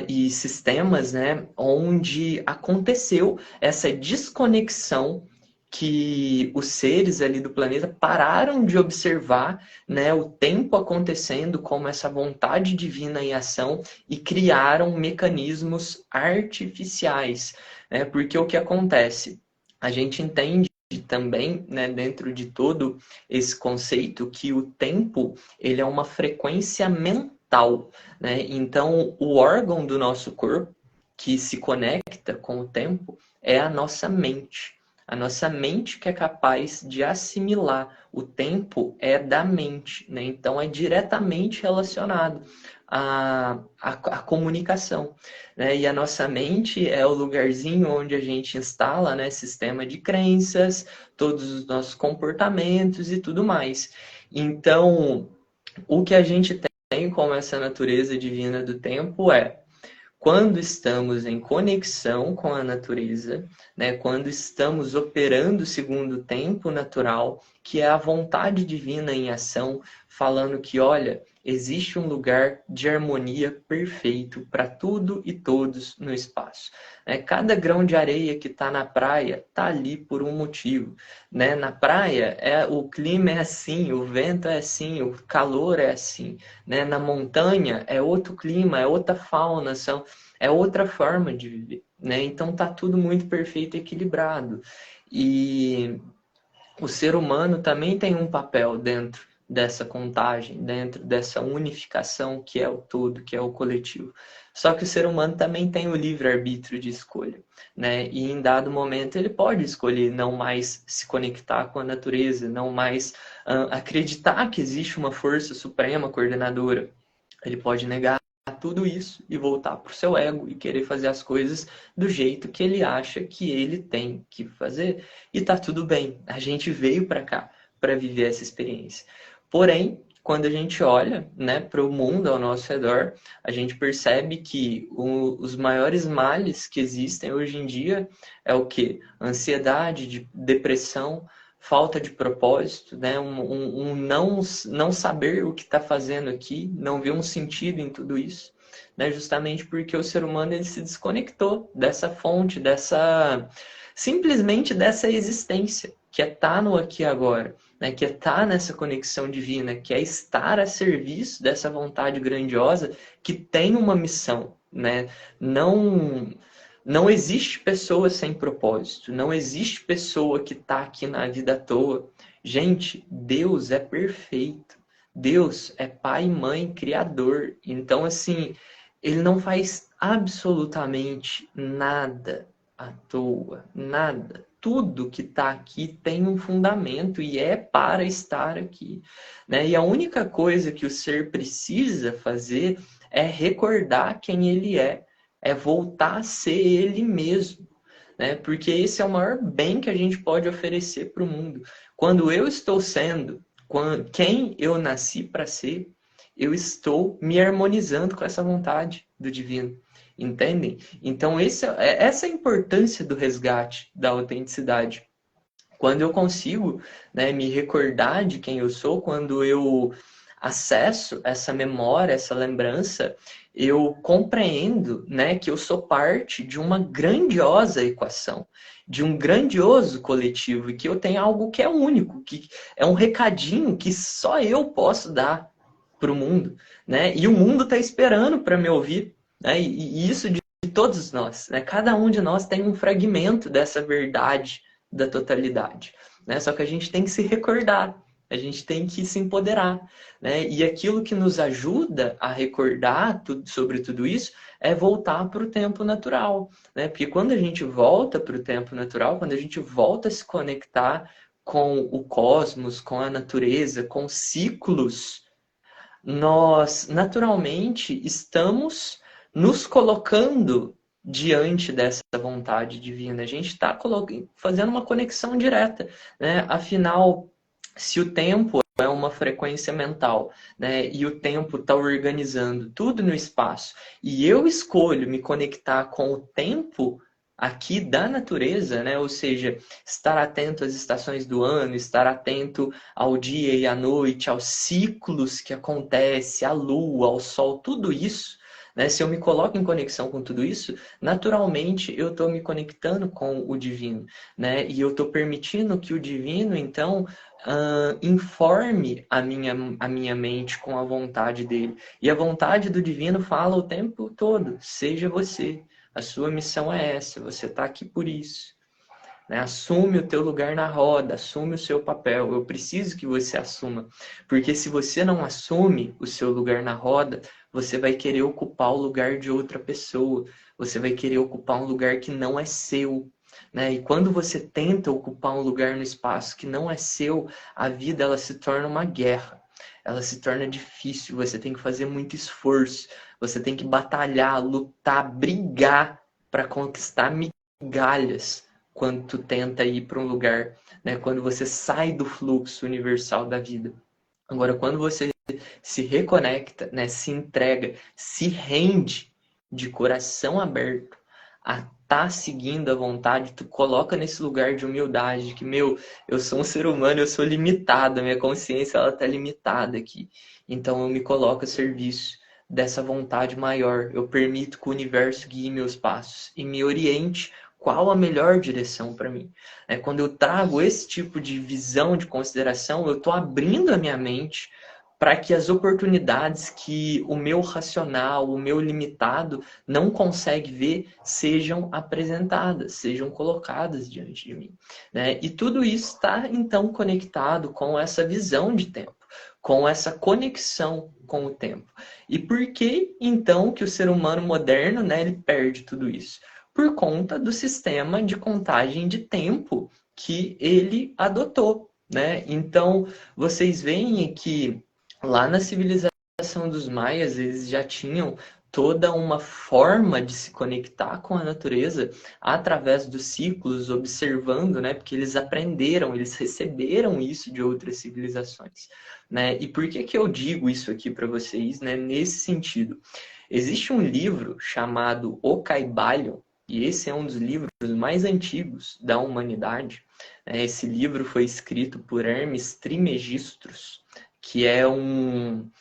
e sistemas, né, onde aconteceu essa desconexão que os seres ali do planeta pararam de observar, né, o tempo acontecendo como essa vontade divina em ação e criaram mecanismos artificiais, né, porque o que acontece? A gente entende também, né, dentro de todo esse conceito, que o tempo ele é uma frequência mental, né? Então, o órgão do nosso corpo que se conecta com o tempo é a nossa mente. A nossa mente que é capaz de assimilar o tempo é da mente, né? Então é diretamente relacionado à comunicação, né? E a nossa mente é o lugarzinho onde a gente instala, né, sistema de crenças, todos os nossos comportamentos e tudo mais. Então, o que a gente tem como essa natureza divina do tempo é quando estamos em conexão com a natureza, né, quando estamos operando segundo o tempo natural, que é a vontade divina em ação, falando que, olha, existe um lugar de harmonia perfeito para tudo e todos no espaço. Né? Cada grão de areia que está na praia está ali por um motivo. Né? Na praia, o clima é assim, o vento é assim, o calor é assim. Né? Na montanha é outro clima, é outra fauna, é outra forma de viver. Né? Então está tudo muito perfeito e equilibrado. E o ser humano também tem um papel dentro dessa contagem, dentro dessa unificação que é o todo, que é o coletivo. Só que o ser humano também tem o livre-arbítrio de escolha, né? E em dado momento ele pode escolher não mais se conectar com a natureza, não mais acreditar que existe uma força suprema coordenadora. Ele pode negar tudo isso e voltar para o seu ego e querer fazer as coisas do jeito que ele acha que ele tem que fazer. E tá tudo bem. A gente veio para cá para viver essa experiência. Porém, quando a gente olha, né, para o mundo ao nosso redor, a gente percebe que os maiores males que existem hoje em dia é o quê? Ansiedade, depressão, falta de propósito, né? Não saber o que está fazendo aqui, não ver um sentido em tudo isso, né? Justamente porque o ser humano ele se desconectou dessa fonte, simplesmente dessa existência, que é estar no aqui e agora, né? Que é estar nessa conexão divina, que é estar a serviço dessa vontade grandiosa que tem uma missão, né? Não existe pessoa sem propósito. Não existe pessoa que está aqui na vida à toa. Gente, Deus é perfeito. Deus é pai, mãe, criador. Então, assim, ele não faz absolutamente nada à toa. Nada. Tudo que está aqui tem um fundamento e é para estar aqui. Né? E a única coisa que o ser precisa fazer é recordar quem ele é voltar a ser ele mesmo, né? Porque esse é o maior bem que a gente pode oferecer para o mundo. Quando eu estou sendo quem eu nasci para ser, eu estou me harmonizando com essa vontade do divino, entendem? Então essa é a importância do resgate, da autenticidade. Quando eu consigo, né, me recordar de quem eu sou, quando eu acesso essa memória, essa lembrança, eu compreendo, né, que eu sou parte de uma grandiosa equação, de um grandioso coletivo, e que eu tenho algo que é único, que é um recadinho que só eu posso dar para o mundo, né? E o mundo está esperando para me ouvir, né? E isso de todos nós, né? Cada um de nós tem um fragmento dessa verdade da totalidade, né? Só que a gente tem que se recordar. A A gente tem que se empoderar, né? E aquilo que nos ajuda a recordar sobre tudo isso é voltar para o tempo natural, né? Porque quando a gente volta para o tempo natural, quando a gente volta a se conectar com o cosmos, com a natureza, com ciclos, nós naturalmente estamos nos colocando diante dessa vontade divina. A gente está fazendo uma conexão direta, né? Afinal, se o tempo é uma frequência mental, né? E o tempo está organizando tudo no espaço, e eu escolho me conectar com o tempo aqui da natureza, né? Ou seja, estar atento às estações do ano, estar atento ao dia e à noite, aos ciclos que acontecem, à lua, ao sol, tudo isso, né? Se eu me coloco em conexão com tudo isso, naturalmente eu estou me conectando com o divino, né? E eu estou permitindo que o divino, então, informe a minha mente com a vontade dele. E a vontade do divino fala o tempo todo: seja você. A sua missão é essa, você está aqui por isso. Né? Assume o teu lugar na roda, assume o seu papel. Eu preciso que você assuma. Porque se você não assume o seu lugar na roda, você vai querer ocupar o lugar de outra pessoa. Você vai querer ocupar um lugar que não é seu. Né? E quando você tenta ocupar um lugar no espaço que não é seu, a vida ela se torna uma guerra. Ela se torna difícil, você tem que fazer muito esforço, você tem que batalhar, lutar, brigar para conquistar migalhas quando tu tenta ir para um lugar, né? Quando você sai do fluxo universal da vida. Agora, quando você se reconecta, né? Se entrega, se rende de coração aberto a tá seguindo a vontade, tu coloca nesse lugar de humildade, que, eu sou um ser humano, eu sou limitado, a minha consciência, ela tá limitada aqui. Então, eu me coloco a serviço dessa vontade maior. Eu permito que o universo guie meus passos e me oriente qual a melhor direção para mim. Quando eu trago esse tipo de visão, de consideração, eu tô abrindo a minha mente para que as oportunidades que o meu racional, o meu limitado não consegue ver, sejam apresentadas, sejam colocadas diante de mim. Né? E tudo isso está, então, conectado com essa visão de tempo, com essa conexão com o tempo. E por que, então, que o ser humano moderno, né, ele perde tudo isso? Por conta do sistema de contagem de tempo que ele adotou. Né? Então, vocês veem que lá na civilização dos maias, eles já tinham toda uma forma de se conectar com a natureza através dos ciclos, observando, né? Porque eles aprenderam, eles receberam isso de outras civilizações, né? E por que que eu digo isso aqui para vocês, né? Nesse sentido, existe um livro chamado O Kybalion, e esse é um dos livros mais antigos da humanidade. Esse livro foi escrito por Hermes Trismegistus, que é um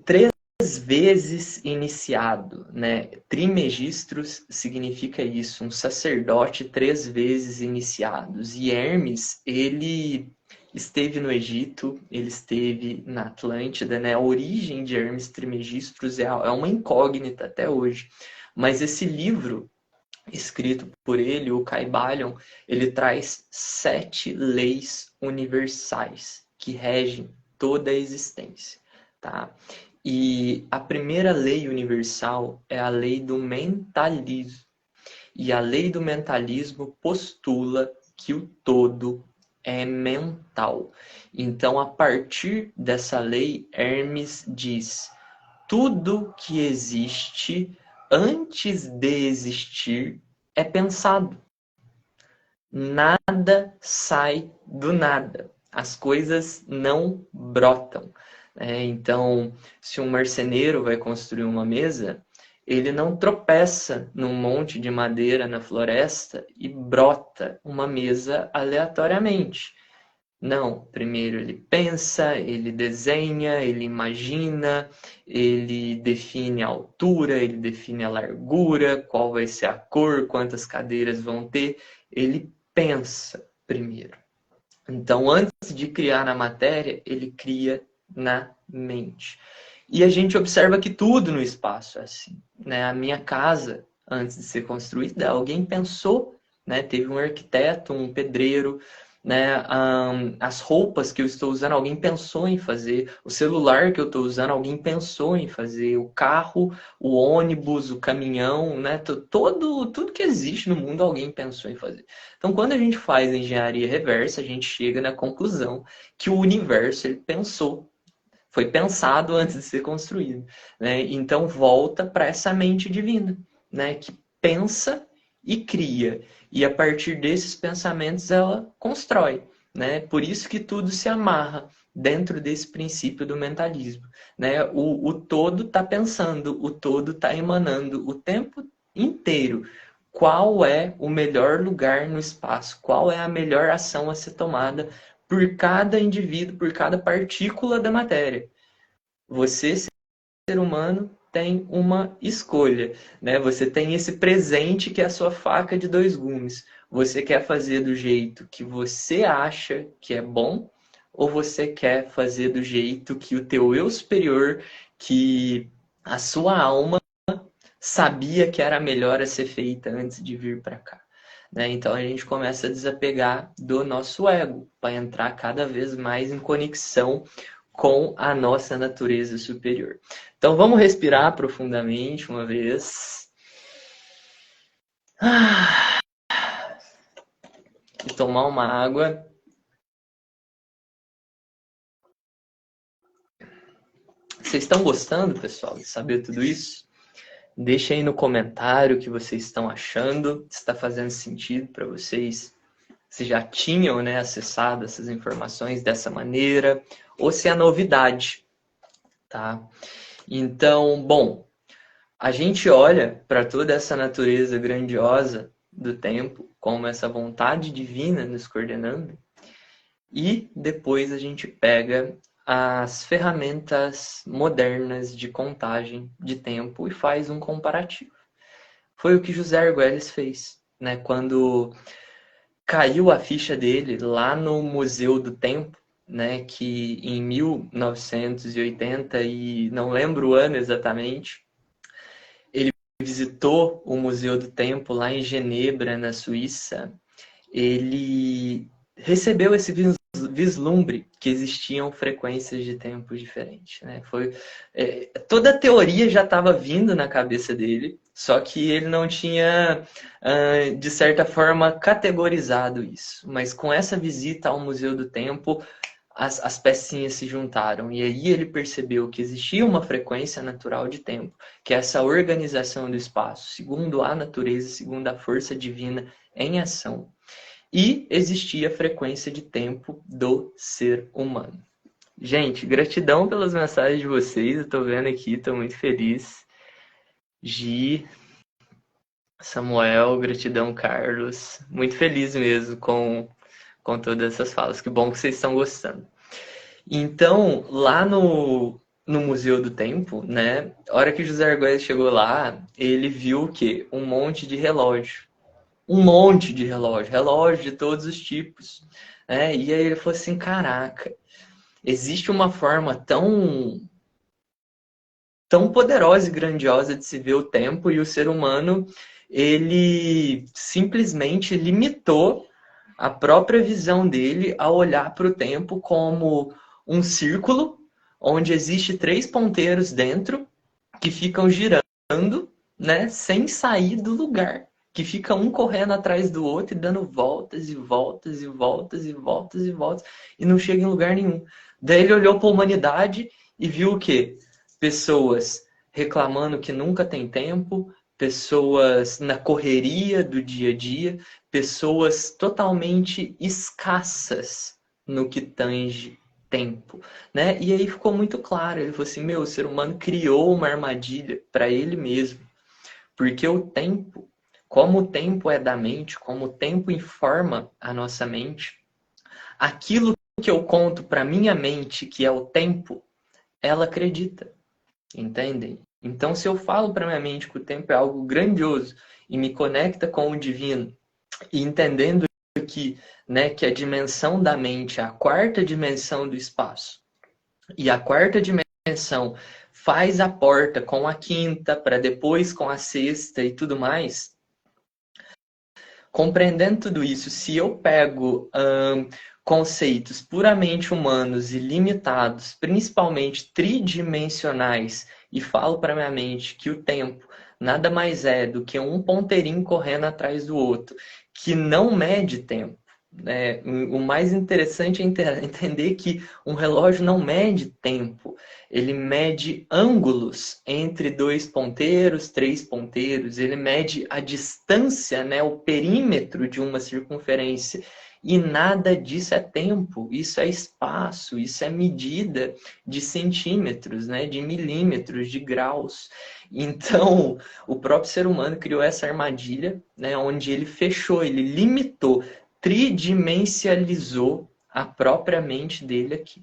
três vezes iniciado, né? Trismegistus significa isso, um sacerdote 3 vezes iniciados. E Hermes, ele esteve no Egito, ele esteve na Atlântida, né? A origem de Hermes Trismegistus é uma incógnita até hoje. Mas esse livro, escrito por ele, o Kybalion, ele traz 7 leis universais que regem toda a existência, tá? E a primeira lei universal é a lei do mentalismo. E a lei do mentalismo postula que o todo é mental. Então, a partir dessa lei, Hermes diz: tudo que existe antes de existir é pensado. Nada sai do nada. As coisas não brotam. Então, se um marceneiro vai construir uma mesa, ele não tropeça num monte de madeira na floresta e brota uma mesa aleatoriamente. Não, primeiro ele pensa, ele desenha, ele imagina, ele define a altura, ele define a largura, qual vai ser a cor, quantas cadeiras vão ter. Ele pensa primeiro. Então, antes de criar na matéria, ele cria na mente. E a gente observa que tudo no espaço é assim. Né? A minha casa, antes de ser construída, alguém pensou, né? Teve um arquiteto, um pedreiro, né? As roupas que eu estou usando, alguém pensou em fazer. O celular que eu estou usando, alguém pensou em fazer. O carro, o ônibus, o caminhão, né? Tudo que existe no mundo, alguém pensou em fazer. Então, quando a gente faz engenharia reversa, a gente chega na conclusão que o universo ele pensou. Foi pensado antes de ser construído, né? Então volta para essa mente divina, né? Que pensa e cria. E a partir desses pensamentos ela constrói, né? Por isso que tudo se amarra dentro desse princípio do mentalismo, né? O todo está pensando, o todo está emanando o tempo inteiro. Qual é o melhor lugar no espaço? Qual é a melhor ação a ser tomada por cada indivíduo, por cada partícula da matéria? Você, ser humano, tem uma escolha, né? Você tem esse presente que é a sua faca de dois gumes. Você quer fazer do jeito que você acha que é bom, ou você quer fazer do jeito que o teu eu superior, que a sua alma sabia que era melhor a ser feita antes de vir para cá. Né? Então a gente começa a desapegar do nosso ego para entrar cada vez mais em conexão com a nossa natureza superior. Então vamos respirar profundamente uma vez. E tomar uma água. Vocês estão gostando, pessoal, de saber tudo isso? Deixa aí no comentário o que vocês estão achando, se está fazendo sentido para vocês, se já tinham, né, acessado essas informações dessa maneira, ou se é novidade, tá? Então, bom, a gente olha para toda essa natureza grandiosa do tempo, como essa vontade divina nos coordenando, e depois a gente pega as ferramentas modernas de contagem de tempo e faz um comparativo. Foi o que José Argüelles fez, né? Quando caiu a ficha dele lá no Museu do Tempo, né? Que em 1980, e não lembro o ano exatamente, ele visitou o Museu do Tempo lá em Genebra, na Suíça. Ele recebeu esse vislumbre que existiam frequências de tempo diferentes, né? Toda a teoria já estava vindo na cabeça dele, só que ele não tinha, de certa forma, categorizado isso. Mas com essa visita ao Museu do Tempo, as pecinhas se juntaram. E aí ele percebeu que existia uma frequência natural de tempo, que é essa organização do espaço, segundo a natureza, segundo a força divina em ação. E existia a frequência de tempo do ser humano. Gente, gratidão pelas mensagens de vocês. Eu tô vendo aqui, tô muito feliz. Gi, Samuel, gratidão, Carlos. Muito feliz mesmo com todas essas falas. Que bom que vocês estão gostando. Então, lá no Museu do Tempo, né? A hora que José Argüelles chegou lá, ele viu o quê? Um monte de relógio. Um monte de relógio. Relógio de todos os tipos. Né? E aí ele falou assim, caraca, existe uma forma tão poderosa e grandiosa de se ver o tempo, e o ser humano, ele simplesmente limitou a própria visão dele a olhar para o tempo como um círculo onde existe três ponteiros dentro que ficam girando, né, sem sair do lugar, que fica um correndo atrás do outro e dando voltas e voltas e voltas e voltas e voltas e não chega em lugar nenhum. Daí ele olhou para a humanidade e viu o quê? Pessoas reclamando que nunca tem tempo, pessoas na correria do dia a dia, pessoas totalmente escassas no que tange tempo, né? E aí ficou muito claro, ele falou assim, meu, o ser humano criou uma armadilha para ele mesmo, porque o tempo, como o tempo é da mente, como o tempo informa a nossa mente, aquilo que eu conto para minha mente, que é o tempo, ela acredita. Entendem? Então, se eu falo para minha mente que o tempo é algo grandioso e me conecta com o divino, e entendendo que, né, que a dimensão da mente é a quarta dimensão do espaço, e a quarta dimensão faz a porta com a quinta, para depois com a sexta e tudo mais, Compreendendo tudo isso, se eu pego conceitos puramente humanos e limitados, principalmente tridimensionais, e falo para minha mente que o tempo nada mais é do que um ponteirinho correndo atrás do outro, que não mede tempo. Né? O mais interessante é entender que um relógio não mede tempo, ele mede ângulos entre dois ponteiros, três ponteiros, ele mede a distância, né, o perímetro de uma circunferência. E nada disso é tempo, isso é espaço, isso é medida de centímetros, né, de milímetros, de graus. Então, o próprio ser humano criou essa armadilha, né, onde ele fechou, ele limitou, tridimensionalizou a própria mente dele aqui,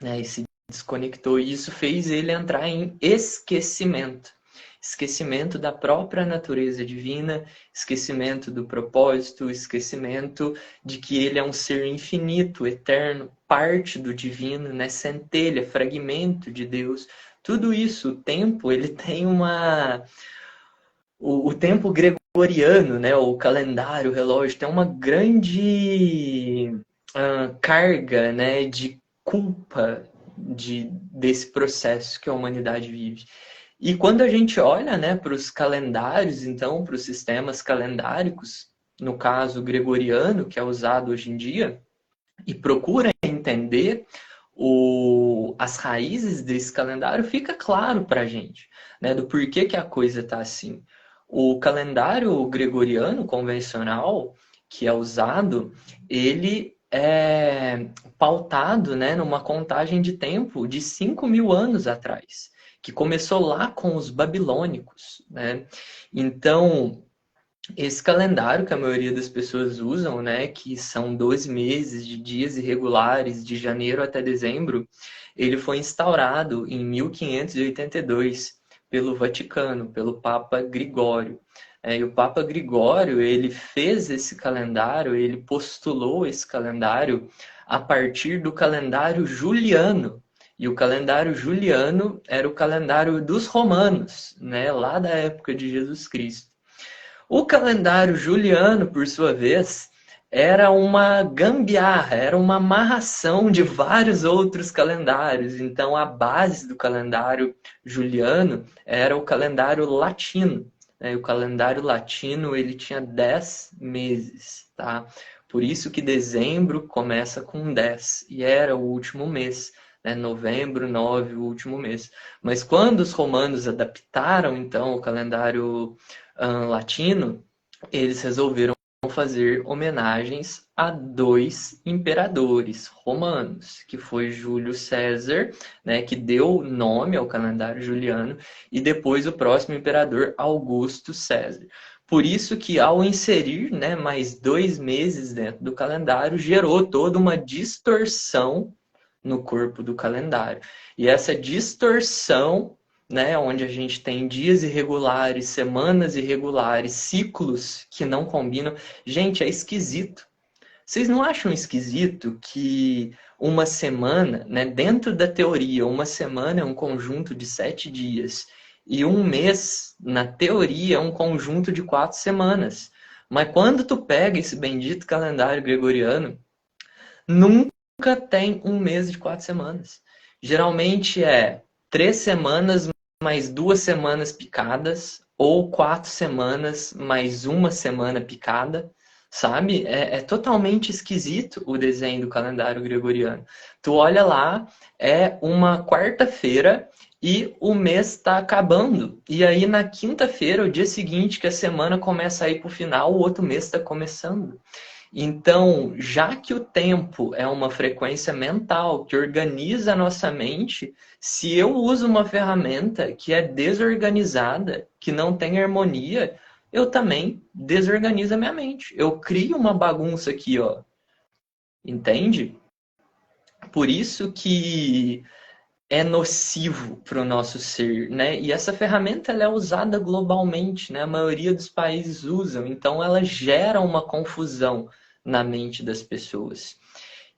né, e se desconectou. E isso fez ele entrar em esquecimento. Esquecimento da própria natureza divina, esquecimento do propósito, esquecimento de que ele é um ser infinito, eterno, parte do divino, né? Centelha, fragmento de Deus. Tudo isso, o tempo, ele tem uma... O tempo gregoriano, né? O calendário, o relógio, tem uma grande carga, né? De culpa desse processo que a humanidade vive. E quando a gente olha, né, para os calendários, então, para os sistemas calendáricos, no caso gregoriano, que é usado hoje em dia, e procura entender as raízes desse calendário, fica claro para a gente, né, do porquê que a coisa está assim. O calendário gregoriano convencional, que é usado, ele é pautado, né, numa contagem de tempo de 5.000 anos atrás, que começou lá com os babilônicos, né? Então, esse calendário que a maioria das pessoas usam, né, que são 12 meses de dias irregulares, de janeiro até dezembro, ele foi instaurado em 1582 pelo Vaticano, pelo Papa Gregório. E o Papa Gregório, ele fez esse calendário, ele postulou esse calendário a partir do calendário juliano. E o calendário juliano era o calendário dos romanos, né, lá da época de Jesus Cristo. O calendário juliano, por sua vez, era uma gambiarra, era uma amarração de vários outros calendários. Então, a base do calendário juliano era o calendário latino. Né? O calendário latino ele tinha 10 meses, tá? Por isso que dezembro começa com 10 e era o último mês. Né? Novembro, 9, o último mês. Mas quando os romanos adaptaram, então, o calendário latino, eles resolveram fazer homenagens a dois imperadores romanos, que foi Júlio César, né, que deu nome ao calendário juliano, e depois o próximo imperador Augusto César. Por isso que ao inserir, né, mais 2 meses dentro do calendário, gerou toda uma distorção no corpo do calendário. E essa distorção, né, onde a gente tem dias irregulares, semanas irregulares, ciclos que não combinam. Gente, é esquisito. Vocês não acham esquisito que uma semana, né, dentro da teoria, uma semana é um conjunto de 7 dias e um mês, na teoria, é um conjunto de 4 semanas. Mas quando tu pega esse bendito calendário gregoriano, nunca tem um mês de 4 semanas. Geralmente é 3 semanas mais 2 semanas picadas, ou 4 semanas mais uma semana picada, sabe? É totalmente esquisito o desenho do calendário gregoriano. Tu olha lá, é uma quarta-feira e o mês está acabando. E aí na quinta-feira, o dia seguinte que a semana começa a ir para o final, o outro mês está começando. Então, já que o tempo é uma frequência mental que organiza a nossa mente, se eu uso uma ferramenta que é desorganizada, que não tem harmonia, eu também desorganizo a minha mente. Eu crio uma bagunça aqui, ó. Entende? Por isso que é nocivo para o nosso ser, né? E essa ferramenta ela é usada globalmente, né? A maioria dos países usam, então ela gera uma confusão na mente das pessoas.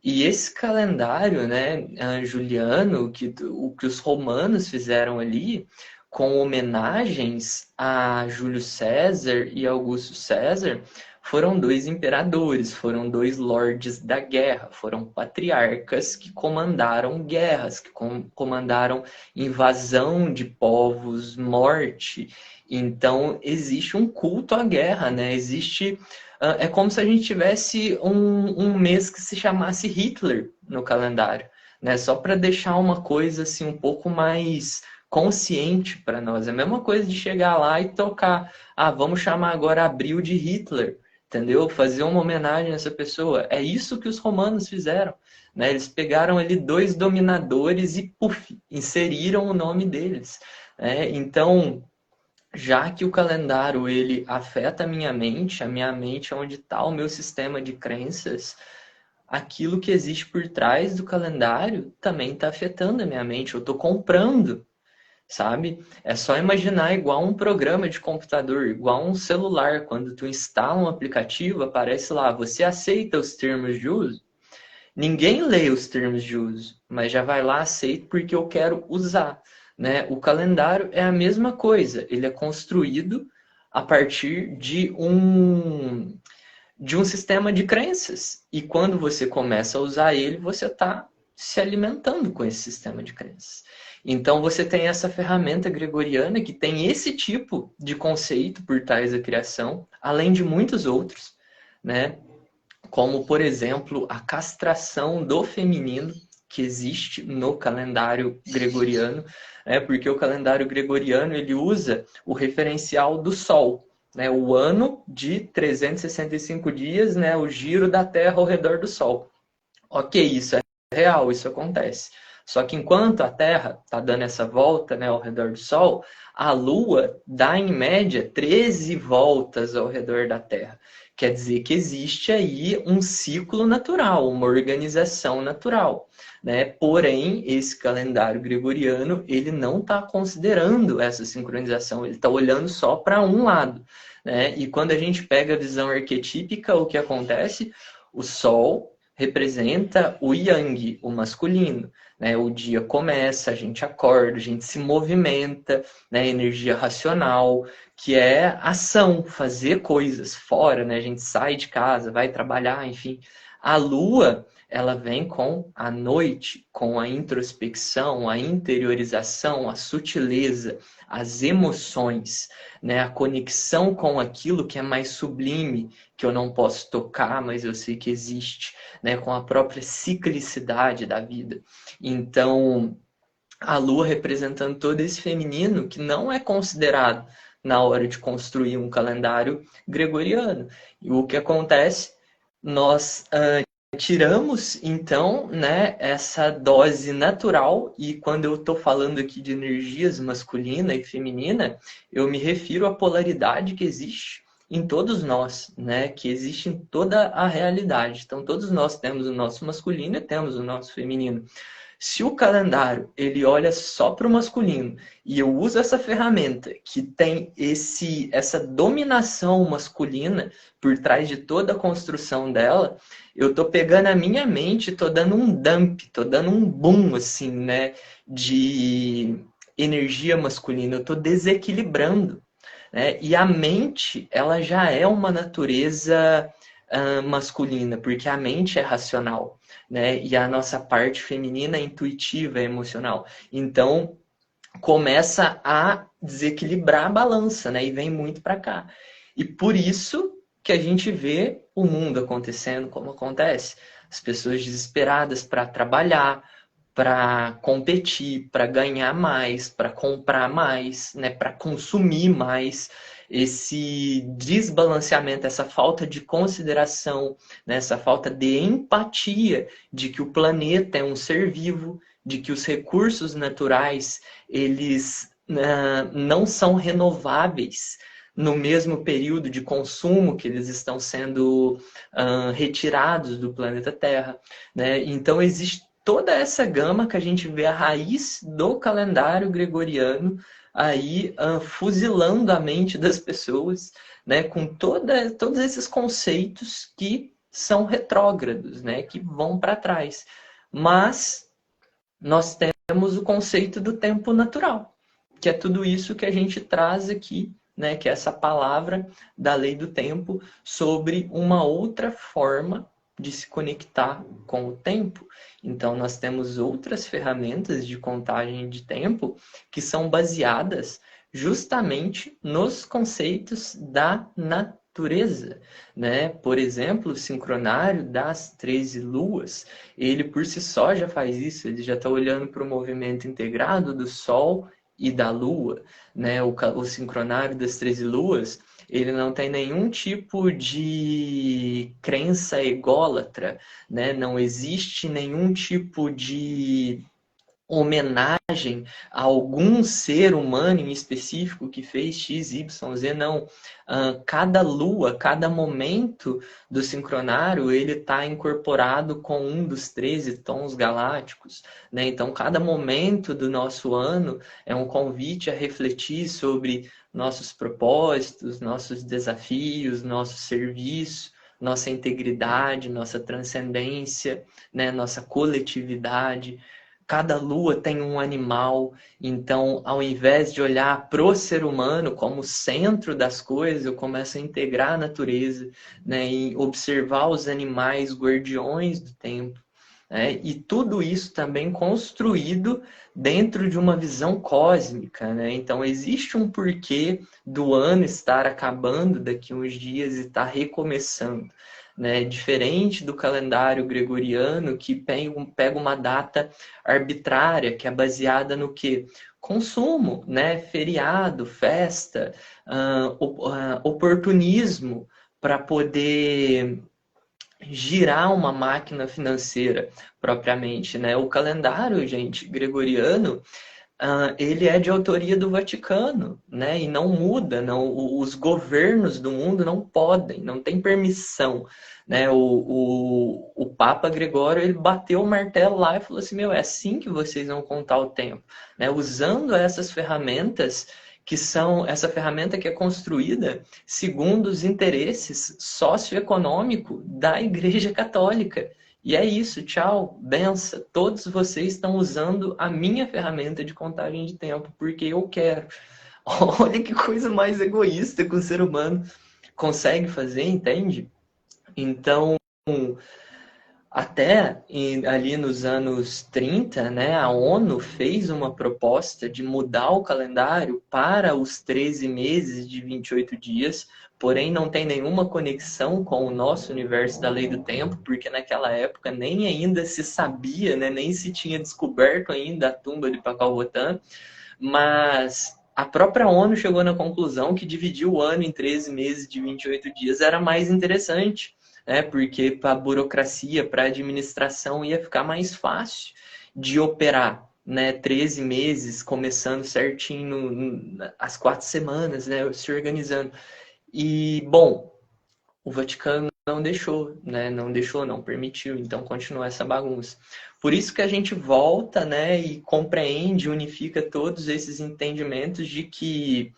E esse calendário, né, juliano, o que os romanos fizeram ali, com homenagens a Júlio César e Augusto César, foram dois imperadores, foram dois lordes da guerra, foram patriarcas que comandaram guerras, que comandaram invasão de povos, morte. Então, existe um culto à guerra, né? Existe... É como se a gente tivesse um mês que se chamasse Hitler no calendário, né? Só para deixar uma coisa assim um pouco mais consciente para nós. É a mesma coisa de chegar lá e tocar, vamos chamar agora Abril de Hitler, entendeu? Fazer uma homenagem a essa pessoa. É isso que os romanos fizeram, né? Eles pegaram ali dois dominadores e, puf, inseriram o nome deles, né? Então, já que o calendário ele afeta a minha mente é onde está o meu sistema de crenças, aquilo que existe por trás do calendário também está afetando a minha mente. Eu estou comprando, sabe? É só imaginar igual um programa de computador, igual um celular. Quando tu instala um aplicativo, aparece lá, você aceita os termos de uso? Ninguém lê os termos de uso, mas já vai lá, aceito porque eu quero usar, né? O calendário é a mesma coisa, ele é construído a partir de um sistema de crenças. E quando você começa a usar ele, você está se alimentando com esse sistema de crenças. Então você tem essa ferramenta gregoriana que tem esse tipo de conceito por trás da criação, além de muitos outros, né? Como, por exemplo, a castração do feminino, que existe no calendário gregoriano, né? Porque o calendário gregoriano ele usa o referencial do Sol, né? O ano de 365 dias, né? O giro da Terra ao redor do Sol. Ok, isso é real, isso acontece. Só que enquanto a Terra está dando essa volta, né, ao redor do Sol, a Lua dá em média 13 voltas ao redor da Terra. Quer dizer que existe aí um ciclo natural, uma organização natural, né? Porém, esse calendário gregoriano, ele não está considerando essa sincronização, ele está olhando só para um lado, né? E quando a gente pega a visão arquetípica, o que acontece? O Sol representa o yang, o masculino, né? O dia começa, a gente acorda, a gente se movimenta, né? Energia racional, que é ação, fazer coisas fora, né? A gente sai de casa, vai trabalhar, enfim. A lua, ela vem com a noite, com a introspecção, a interiorização, a sutileza, as emoções, né? A conexão com aquilo que é mais sublime, que eu não posso tocar, mas eu sei que existe, né? Com a própria ciclicidade da vida. Então, a lua representando todo esse feminino que não é considerado na hora de construir um calendário gregoriano. E o que acontece? Nós tiramos, então, né, essa dose natural, e quando eu estou falando aqui de energias masculina e feminina, eu me refiro à polaridade que existe em todos nós, né, que existe em toda a realidade. Então, todos nós temos o nosso masculino e temos o nosso feminino. Se o calendário ele olha só para o masculino e eu uso essa ferramenta que tem essa dominação masculina por trás de toda a construção dela, eu tô pegando a minha mente, tô dando um dump, tô dando um boom assim, né, de energia masculina, eu tô desequilibrando, né? E a mente, ela já é uma natureza masculina, porque a mente é racional, né? E a nossa parte feminina é intuitiva, é emocional. Então, começa a desequilibrar a balança, né? E vem muito para cá. E por isso que a gente vê o mundo acontecendo como acontece. As pessoas desesperadas para trabalhar, para competir, para ganhar mais, para comprar mais, né? Para consumir mais. Esse desbalanceamento, essa falta de consideração, né? Essa falta de empatia de que o planeta é um ser vivo, de que os recursos naturais eles não são renováveis no mesmo período de consumo que eles estão sendo retirados do planeta Terra, né? Então existe toda essa gama que a gente vê a raiz do calendário gregoriano aí fuzilando a mente das pessoas, né? Com todos esses conceitos que são retrógrados, né? Que vão para trás. Mas nós temos o conceito do tempo natural, que é tudo isso que a gente traz aqui né, que é essa palavra da lei do tempo sobre uma outra forma de se conectar com o tempo. Então, nós temos outras ferramentas de contagem de tempo que são baseadas justamente nos conceitos da natureza, né? Por exemplo, o sincronário das 13 luas, ele por si só já faz isso, ele já está olhando para o movimento integrado do Sol e da Lua, né? O sincronário das 13 luas, ele não tem nenhum tipo de crença ególatra, né? Não existe nenhum tipo de homenagem a algum ser humano em específico que fez X, Y, Z, não. Cada lua, cada momento do sincronário, ele está incorporado com um dos 13 tons galácticos, né? Então, cada momento do nosso ano é um convite a refletir sobre nossos propósitos, nossos desafios, nosso serviço, nossa integridade, nossa transcendência, né? Nossa coletividade. Cada lua tem um animal, então ao invés de olhar pro ser humano como centro das coisas, eu começo a integrar a natureza, né, e observar os animais guardiões do tempo, né, e tudo isso também construído dentro de uma visão cósmica, né? Então existe um porquê do ano estar acabando daqui uns dias e estar recomeçando, né? Diferente do calendário gregoriano, que pega uma data arbitrária, que é baseada no quê? Consumo, né? Feriado, festa, oportunismo para poder girar uma máquina financeira propriamente, né? O calendário, gente, gregoriano, ele é de autoria do Vaticano, né? E não muda, não, os governos do mundo não podem, não tem permissão, né? O Papa Gregório, ele bateu o martelo lá e falou assim, meu, é assim que vocês vão contar o tempo, né? Usando essas ferramentas que são essa ferramenta que é construída segundo os interesses socioeconômicos da Igreja Católica. E é isso, tchau, benção. Todos vocês estão usando a minha ferramenta de contagem de tempo, porque eu quero. Olha que coisa mais egoísta que o ser humano consegue fazer, entende? Então, até ali nos anos 30, né, a ONU fez uma proposta de mudar o calendário para os 13 meses de 28 dias, porém não tem nenhuma conexão com o nosso universo da lei do tempo, porque naquela época nem ainda se sabia, né, nem se tinha descoberto ainda a tumba de Pacal-Rotan, mas a própria ONU chegou na conclusão que dividir o ano em 13 meses de 28 dias era mais interessante, né? Porque para a burocracia, para a administração ia ficar mais fácil de operar, né? 13 meses, começando certinho as 4 semanas, né? Se organizando. E, bom, o Vaticano não deixou, né? Não deixou, não permitiu, então continua essa bagunça. Por isso que a gente volta, né? E compreende, unifica todos esses entendimentos de que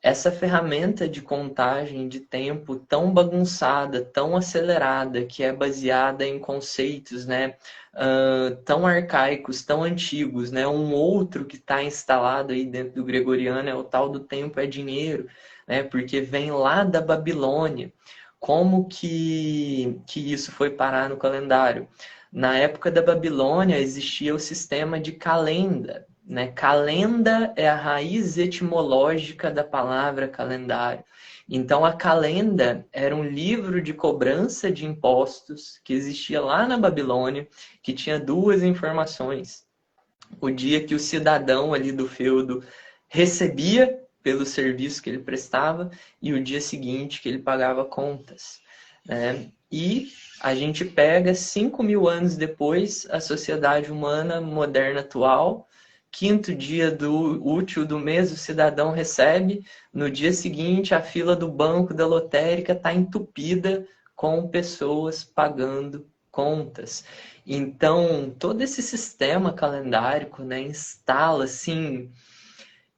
essa ferramenta de contagem de tempo tão bagunçada, tão acelerada, que é baseada em conceitos, né, tão arcaicos, tão antigos, né, um outro que está instalado aí dentro do gregoriano é o tal do tempo é dinheiro, né, porque vem lá da Babilônia. Como que isso foi parar no calendário? Na época da Babilônia existia o sistema de calenda, né? Calenda é a raiz etimológica da palavra calendário. Então, a calenda era um livro de cobrança de impostos que existia lá na Babilônia, que tinha duas informações. O dia que o cidadão ali do feudo recebia pelo serviço que ele prestava e o dia seguinte que ele pagava contas, né? E a gente pega 5.000 anos depois a sociedade humana moderna atual. Quinto dia útil do mês, o cidadão recebe. No dia seguinte, a fila do banco da lotérica está entupida com pessoas pagando contas. Então, todo esse sistema calendárico, né, instala assim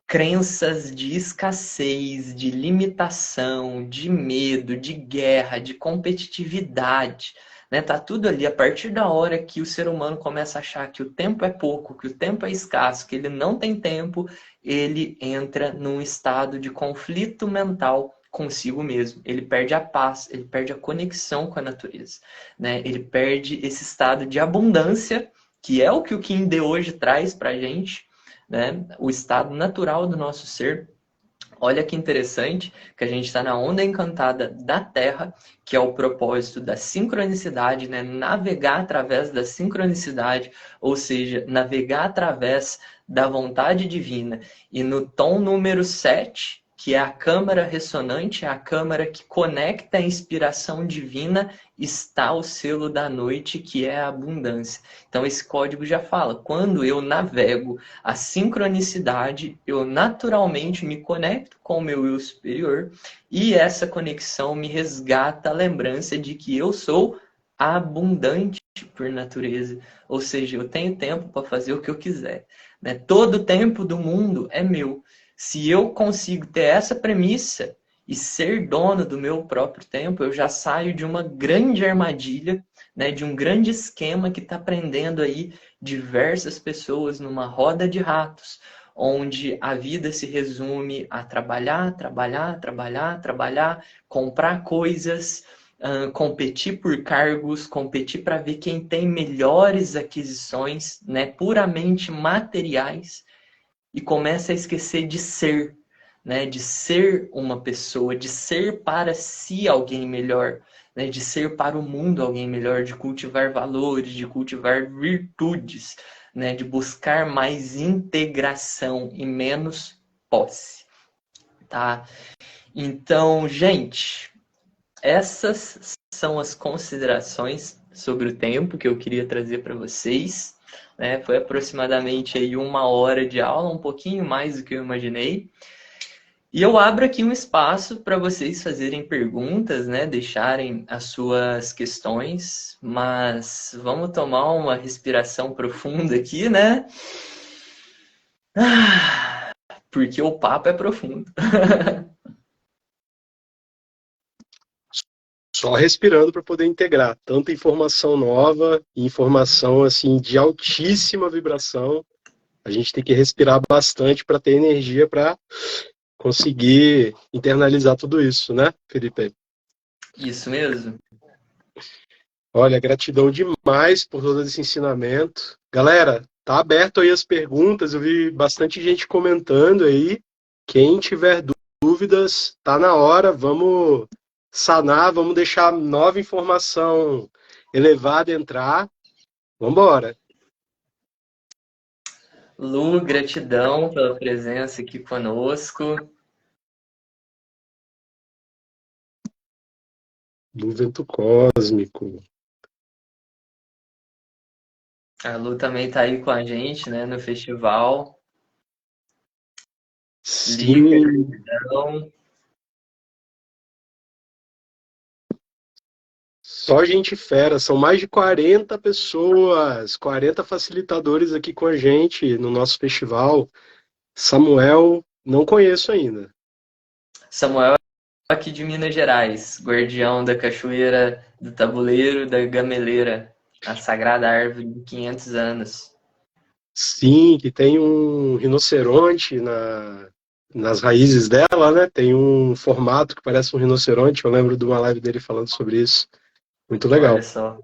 crenças de escassez, de limitação, de medo, de guerra, de competitividade, né? Tá tudo ali. A partir da hora que o ser humano começa a achar que o tempo é pouco, que o tempo é escasso, que ele não tem tempo, ele entra num estado de conflito mental consigo mesmo. Ele perde a paz, ele perde a conexão com a natureza, né? Ele perde esse estado de abundância, que é o que o Kim de hoje traz pra gente, né? O estado natural do nosso ser. Olha que interessante que a gente está na onda encantada da Terra, que é o propósito da sincronicidade, né? Navegar através da sincronicidade, ou seja, navegar através da vontade divina. E no tom número 7, que é a câmara ressonante, a câmara que conecta a inspiração divina, está o selo da noite, que é a abundância. Então esse código já fala, quando eu navego a sincronicidade, eu naturalmente me conecto com o meu eu superior e essa conexão me resgata a lembrança de que eu sou abundante por natureza. Ou seja, eu tenho tempo para fazer o que eu quiser, né? Todo o tempo do mundo é meu. Se eu consigo ter essa premissa e ser dono do meu próprio tempo, eu já saio de uma grande armadilha, né, de um grande esquema que está prendendo aí diversas pessoas numa roda de ratos, onde a vida se resume a trabalhar, trabalhar, trabalhar, trabalhar, comprar coisas, competir por cargos, competir para ver quem tem melhores aquisições, né, puramente materiais, e começa a esquecer de ser, né, de ser uma pessoa, de ser para si alguém melhor, né, de ser para o mundo alguém melhor, de cultivar valores, de cultivar virtudes, né, de buscar mais integração e menos posse, tá? Então, gente, essas são as considerações sobre o tempo que eu queria trazer para vocês, né? Foi aproximadamente aí 1 hora de aula, um pouquinho mais do que eu imaginei. E eu abro aqui um espaço para vocês fazerem perguntas, né? Deixarem as suas questões, mas vamos tomar uma respiração profunda aqui, né? Porque o papo é profundo. Só respirando para poder integrar tanta informação nova e informação assim de altíssima vibração. A gente tem que respirar bastante para ter energia para conseguir internalizar tudo isso, né, Felipe? Isso mesmo. Olha, gratidão demais por todo esse ensinamento. Galera, tá aberto aí as perguntas, eu vi bastante gente comentando aí. Quem tiver dúvidas, tá na hora, vamos sanar, vamos deixar nova informação elevada entrar. Vamos embora. Lu, gratidão pela presença aqui conosco. Do vento cósmico. A Lu também está aí com a gente, né, no festival. Liga, Sim, gratidão. só gente fera, são mais de 40 pessoas, 40 facilitadores aqui com a gente no nosso festival. Samuel, não conheço ainda. Samuel aqui de Minas Gerais, guardião da cachoeira, do tabuleiro, da gameleira, a sagrada árvore de 500 anos. Sim, que tem um rinoceronte nas raízes dela, né? Tem um formato que parece um rinoceronte. Eu lembro de uma live dele falando sobre isso. Muito Olha legal. só.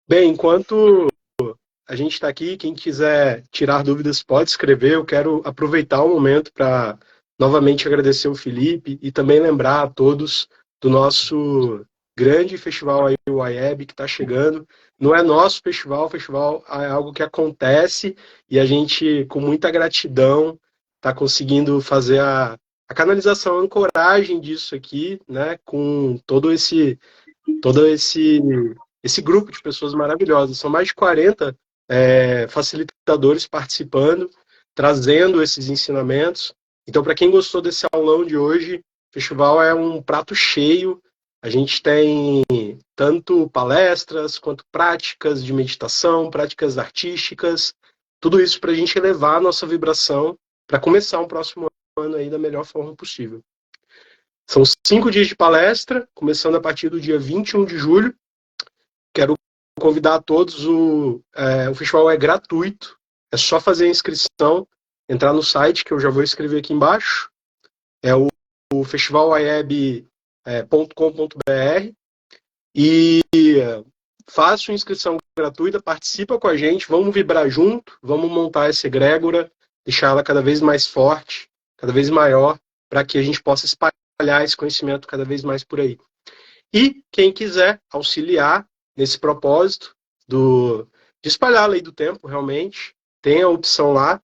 Bem, enquanto a gente está aqui, quem quiser tirar dúvidas pode escrever. Eu quero aproveitar o momento para novamente agradecer o Felipe e também lembrar a todos do nosso grande festival aí, o IEB, que está chegando. Não é nosso festival, o festival é algo que acontece e a gente, com muita gratidão, está conseguindo fazer a canalização, a ancoragem disso aqui, né, com todo esse grupo de pessoas maravilhosas. São mais de 40 facilitadores participando, trazendo esses ensinamentos. Então, para quem gostou desse aulão de hoje, o festival é um prato cheio. A gente tem tanto palestras quanto práticas de meditação, práticas artísticas, tudo isso para a gente elevar a nossa vibração para começar um próximo ano aí da melhor forma possível. São 5 dias de palestra, começando a partir do dia 21 de julho. Quero convidar a todos, o festival é gratuito, é só fazer a inscrição, entrar no site, que eu já vou escrever aqui embaixo, é o festivalweb.com.br, e faça sua inscrição gratuita, participa com a gente, vamos vibrar junto, vamos montar essa egrégora, deixar ela cada vez mais forte, cada vez maior, para que a gente possa espalhar esse conhecimento cada vez mais por aí. E quem quiser auxiliar nesse propósito de espalhar a lei do tempo, realmente, tem a opção lá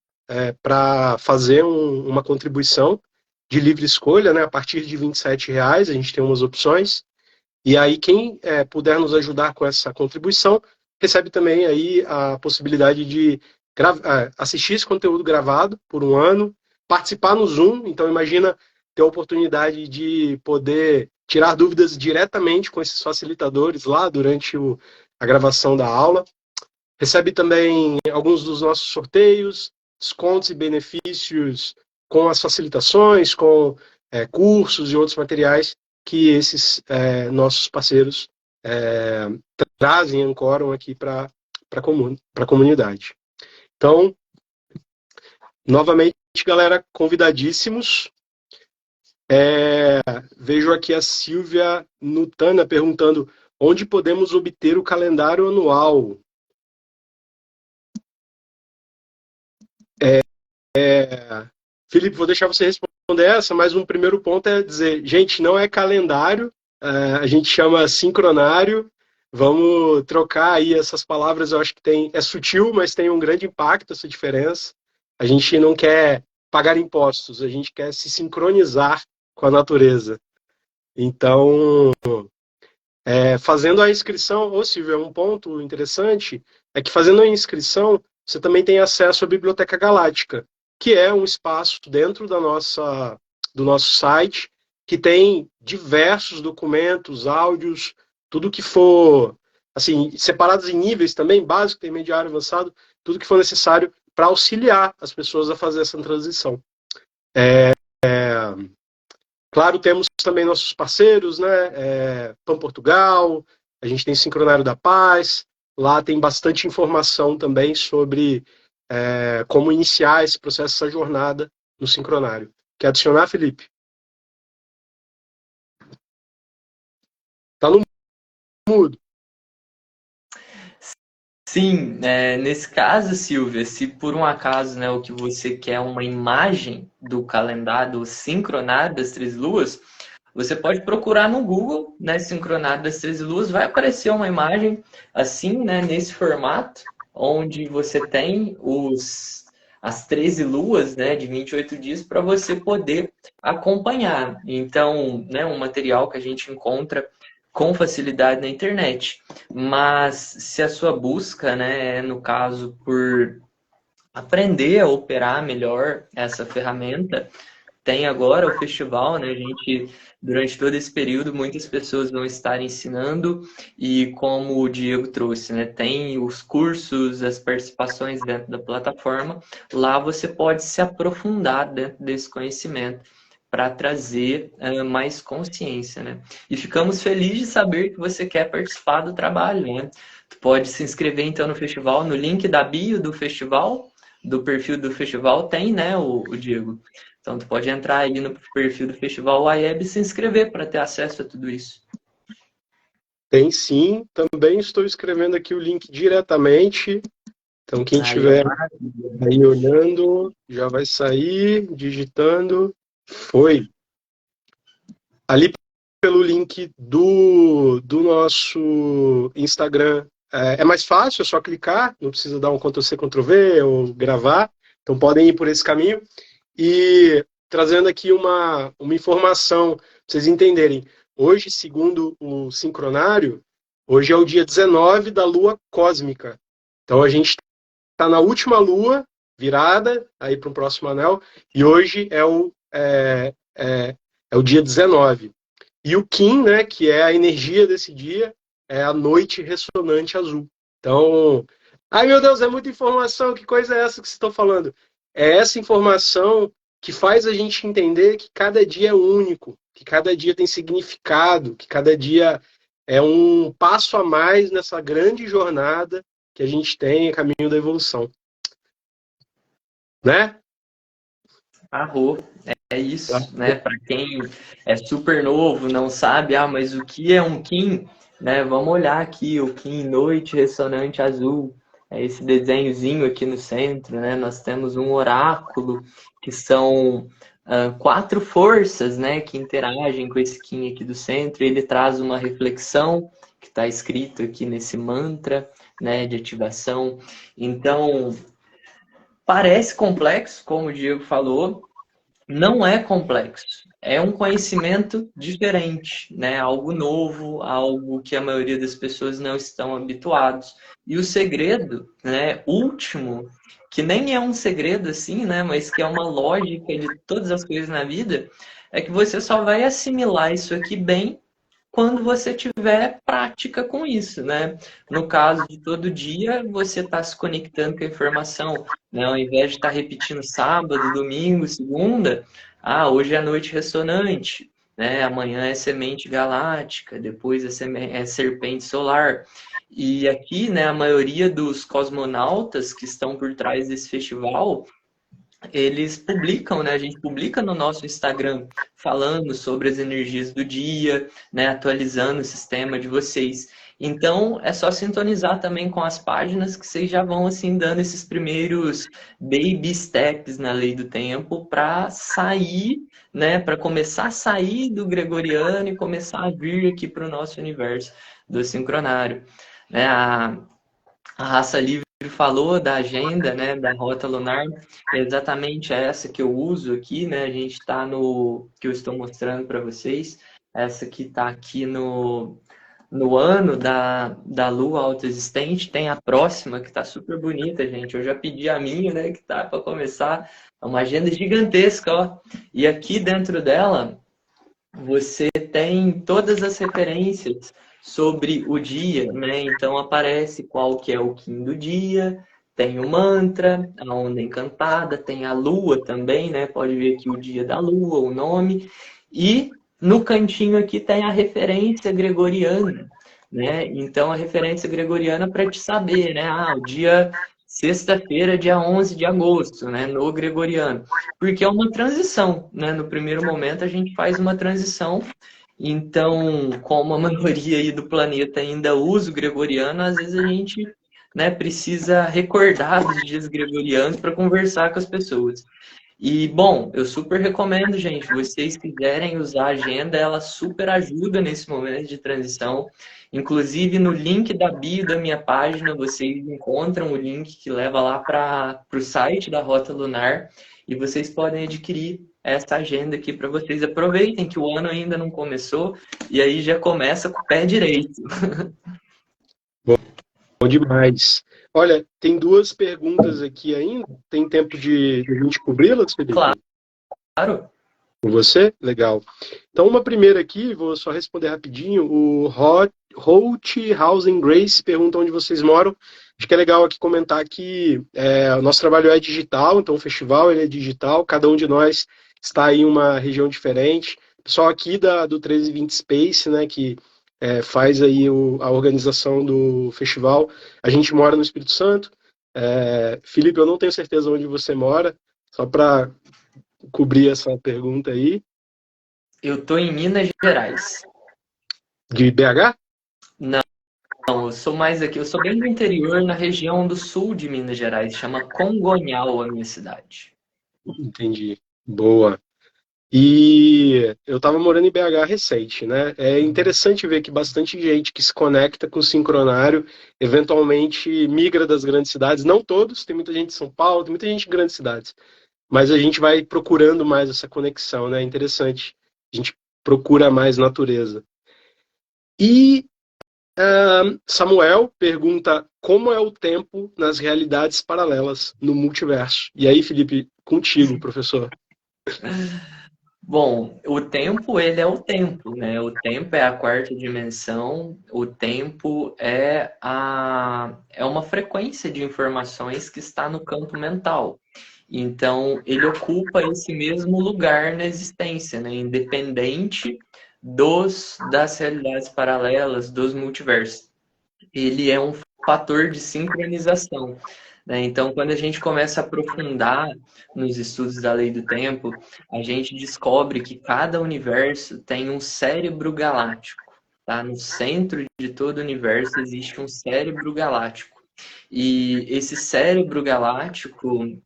para fazer uma contribuição de livre escolha, né, a partir de R$ 27, a gente tem umas opções. E aí quem puder nos ajudar com essa contribuição, recebe também aí a possibilidade de assistir esse conteúdo gravado por um ano, participar no Zoom. Então imagina ter a oportunidade de poder tirar dúvidas diretamente com esses facilitadores lá durante a gravação da aula. Recebe também alguns dos nossos sorteios, descontos e benefícios com as facilitações, com cursos e outros materiais que esses nossos parceiros trazem, ancoram aqui para a comunidade. Então, novamente, galera, convidadíssimos. Vejo aqui a Silvia Nutana perguntando onde podemos obter o calendário anual. Felipe, vou deixar você responder essa, mas um primeiro ponto é dizer, gente, não é calendário, a gente chama sincronário, vamos trocar aí essas palavras, eu acho que é sutil, mas tem um grande impacto essa diferença. A gente não quer pagar impostos, a gente quer se sincronizar com a natureza. Então, fazendo a inscrição, Silvia, um ponto interessante é que fazendo a inscrição, você também tem acesso à Biblioteca Galáctica, que é um espaço dentro do nosso site, que tem diversos documentos, áudios, tudo que for, assim, separados em níveis também, básico, intermediário, avançado, tudo que for necessário para auxiliar as pessoas a fazer essa transição. Claro, temos também nossos parceiros, né? Pan Portugal, a gente tem Sincronário da Paz, lá tem bastante informação também sobre como iniciar esse processo, essa jornada no sincronário. Quer adicionar, Felipe? Tá no mudo. Sim, nesse caso, Silvia, se por um acaso, né, o que você quer é uma imagem do calendário, do sincronário das Três Luas, você pode procurar no Google, né, sincronário das Três Luas, vai aparecer uma imagem assim, né, nesse formato, onde você tem as 13 luas, né, de 28 dias para você poder acompanhar. Então, né, um material que a gente encontra com facilidade na internet. Mas se a sua busca, né, é, no caso, por aprender a operar melhor essa ferramenta, tem agora o festival, né? A gente, durante todo esse período, muitas pessoas vão estar ensinando e como o Diego trouxe, né? Tem os cursos, as participações dentro da plataforma. Lá você pode se aprofundar dentro desse conhecimento para trazer mais consciência, né? E ficamos felizes de saber que você quer participar do trabalho, né? Tu pode se inscrever então no festival, no link da bio do festival, do perfil do festival tem, né, o Diego? Então tu pode entrar aí no perfil do Festival AEB e se inscrever para ter acesso a tudo isso. Tem sim, também estou escrevendo aqui o link diretamente. Então quem estiver aí olhando, já vai sair, digitando. Foi. Ali pelo link do nosso Instagram é mais fácil, é só clicar, não precisa dar um Ctrl+C, Ctrl+V ou gravar. Então podem ir por esse caminho. E trazendo aqui uma informação para vocês entenderem. Hoje, segundo o sincronário, hoje é o dia 19 da lua cósmica. Então a gente está na última lua virada aí para o próximo anel, e hoje é o dia 19. E o Kim, né, que é a energia desse dia, é a noite ressonante azul. Então, ai meu Deus, é muita informação, que coisa é essa que vocês estão falando? É essa informação que faz a gente entender que cada dia é único, que cada dia tem significado, que cada dia é um passo a mais nessa grande jornada que a gente tem, a caminho da evolução. Né? Arro, é isso, né? Para quem é super novo, não sabe, mas o que é um Kim, né? Vamos olhar aqui, o Kim Noite Ressonante Azul, é esse desenhozinho aqui no centro, né? Nós temos um oráculo, que são 4 forças, né? Que interagem com esse Kim aqui do centro, e ele traz uma reflexão, que está escrito aqui nesse mantra, né? De ativação. Então, parece complexo, como o Diego falou, não é complexo. É um conhecimento diferente, né? Algo novo, algo que a maioria das pessoas não estão habituados. E o segredo, né, último, que nem é um segredo assim, né, mas que é uma lógica de todas as coisas na vida, é que você só vai assimilar isso aqui bem quando você tiver prática com isso, né? No caso de todo dia, você está se conectando com a informação, né? Ao invés de estar repetindo sábado, domingo, segunda, hoje é noite ressonante, né? Amanhã é semente galáctica, depois é serpente solar. E aqui, né, a maioria dos cosmonautas que estão por trás desse festival, eles publicam, né? A gente publica no nosso Instagram falando sobre as energias do dia, né? Atualizando o sistema de vocês. Então, é só sintonizar também com as páginas que vocês já vão, assim, dando esses primeiros baby steps na lei do tempo para sair, né? Para começar a sair do gregoriano e começar a vir aqui para o nosso universo do sincronário. Né? A raça livre falou da agenda, né, da rota lunar, é exatamente essa que eu uso aqui, né? A gente está no que eu estou mostrando para vocês, essa que está aqui no ano da Lua autoexistente, tem a próxima que está super bonita, gente. Eu já pedi a minha, né, que tá para começar. É uma agenda gigantesca, ó. E aqui dentro dela você tem todas as referências sobre o dia, né? Então aparece qual que é o Kim do dia, tem o mantra, a onda encantada, tem a lua também, né? Pode ver aqui o dia da lua, o nome. E no cantinho aqui tem a referência gregoriana, né? Então a referência gregoriana para te saber, né? O dia sexta-feira, dia 11 de agosto, né? No gregoriano. Porque é uma transição, né? No primeiro momento a gente faz uma transição. Então, como a maioria aí do planeta ainda usa o gregoriano, às vezes a gente, né, precisa recordar dos dias gregorianos para conversar com as pessoas. E, bom, eu super recomendo, gente, vocês quiserem usar a agenda, ela super ajuda nesse momento de transição. Inclusive, no link da bio da minha página, vocês encontram o link que leva lá para o site da Rota Lunar e vocês podem adquirir essa agenda aqui para vocês. Aproveitem que o ano ainda não começou e aí já começa com o pé direito. Bom demais. Olha, tem 2 perguntas aqui ainda. Tem tempo de a gente cobri-las, Felipe? Claro. Com você? Legal. Então, uma primeira aqui, vou só responder rapidinho. O Holt Grace pergunta onde vocês moram. Acho que é legal aqui comentar que o nosso trabalho é digital, então o festival ele é digital, cada um de nós está em uma região diferente. O pessoal aqui do 1320 Space, né, que faz aí a organização do festival, a gente mora no Espírito Santo. Felipe, eu não tenho certeza onde você mora, só para cobrir essa pergunta aí. Eu tô em Minas Gerais. De BH? Não, eu sou mais aqui, eu sou bem do interior, na região do sul de Minas Gerais, chama Congonhal a minha cidade. Entendi. Boa. E eu estava morando em BH recente, né? É interessante ver que bastante gente que se conecta com o sincronário eventualmente migra das grandes cidades. Não todos, tem muita gente em São Paulo, tem muita gente em grandes cidades. Mas a gente vai procurando mais essa conexão, né? É interessante. A gente procura mais natureza. E Samuel pergunta como é o tempo nas realidades paralelas no multiverso. E aí, Felipe, contigo, professor. Bom, o tempo, ele é o tempo, né? O tempo é a quarta dimensão, o tempo é uma frequência de informações que está no campo mental. Então, ele ocupa esse mesmo lugar na existência, né? Independente das realidades paralelas, dos multiversos. Ele é um fator de sincronização, né? Então, quando a gente começa a aprofundar nos estudos da lei do tempo, a gente descobre que cada universo tem um cérebro galáctico. Tá? No centro de todo o universo existe um cérebro galáctico. E esse cérebro galáctico,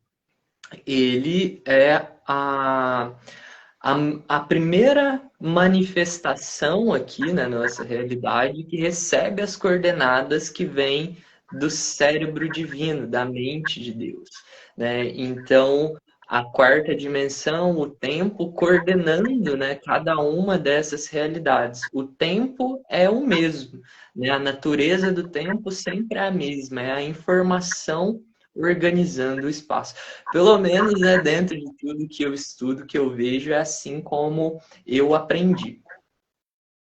ele é a, a primeira manifestação aqui na nossa realidade que recebe as coordenadas que vêm do cérebro divino, da mente de Deus, né? Então, a quarta dimensão, o tempo, coordenando, né, cada uma dessas realidades. O tempo é o mesmo, né? A natureza do tempo sempre é a mesma, é a informação organizando o espaço. Pelo menos, né, dentro de tudo que eu estudo, que eu vejo, é assim como eu aprendi.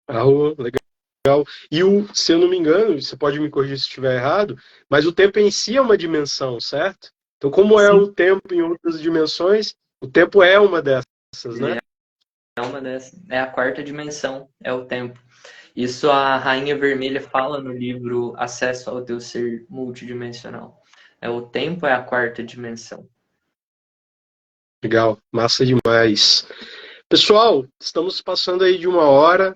Ah, legal. E se eu não me engano, você pode me corrigir se estiver errado, mas o tempo em si é uma dimensão, certo? Então, como é Sim, o tempo em outras dimensões, o tempo é uma dessas, né? é uma dessas. É a quarta dimensão, é o tempo. Isso a Rainha Vermelha fala no livro Acesso ao Teu Ser Multidimensional. É, o tempo é a quarta dimensão. Legal, massa demais. Pessoal, estamos passando aí de uma hora.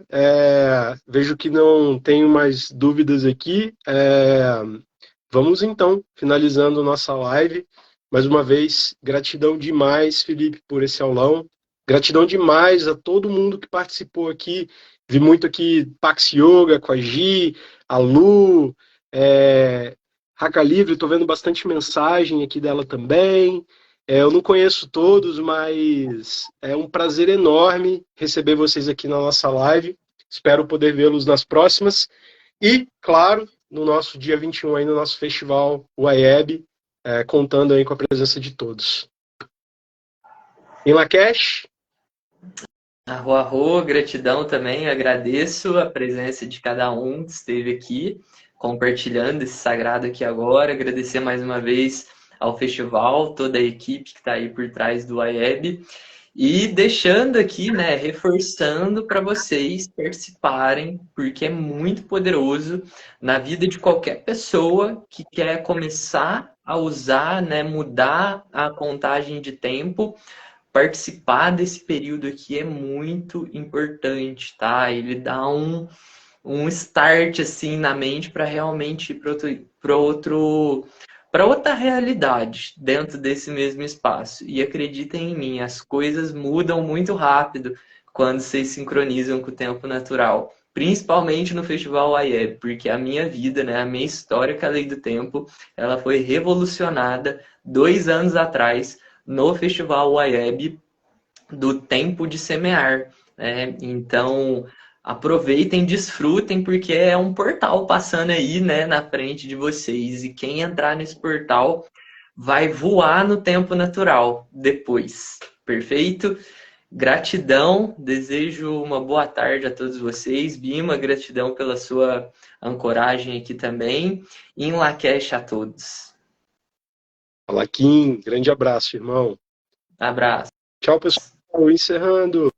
Vejo que não tenho mais dúvidas aqui. Vamos então, finalizando nossa live. Mais uma vez, gratidão demais, Felipe, por esse aulão. Gratidão demais a todo mundo que participou aqui. Vi muito aqui Pax Yoga com a Gi, a Lu, Haka Livre, estou vendo bastante mensagem aqui dela também. Eu não conheço todos, mas é um prazer enorme receber vocês aqui na nossa live. Espero poder vê-los nas próximas. E, claro, no nosso dia 21 aí, no nosso festival UAEB, contando aí com a presença de todos. Em Lakesh, Arro, gratidão também, agradeço a presença de cada um que esteve aqui, compartilhando esse sagrado aqui agora, agradecer mais uma vez ao festival, toda a equipe que está aí por trás do IEB, e deixando aqui, né, reforçando para vocês participarem, porque é muito poderoso na vida de qualquer pessoa que quer começar a usar, né, mudar a contagem de tempo. Participar desse período aqui é muito importante, tá? Ele dá um start assim na mente para realmente ir para outra realidade dentro desse mesmo espaço. E acreditem em mim, as coisas mudam muito rápido quando vocês sincronizam com o tempo natural. Principalmente no Festival IEB, porque a minha vida, né, a minha história com a Lei do Tempo, ela foi revolucionada 2 anos atrás no Festival IEB do Tempo de Semear, né? Então, aproveitem, desfrutem, porque é um portal passando aí, né, na frente de vocês. E quem entrar nesse portal vai voar no tempo natural depois. Perfeito? Gratidão, desejo uma boa tarde a todos vocês. Bima, gratidão pela sua ancoragem aqui também. Em Lakesh a todos. Alaquim, grande abraço, irmão. Abraço. Tchau, pessoal. Encerrando.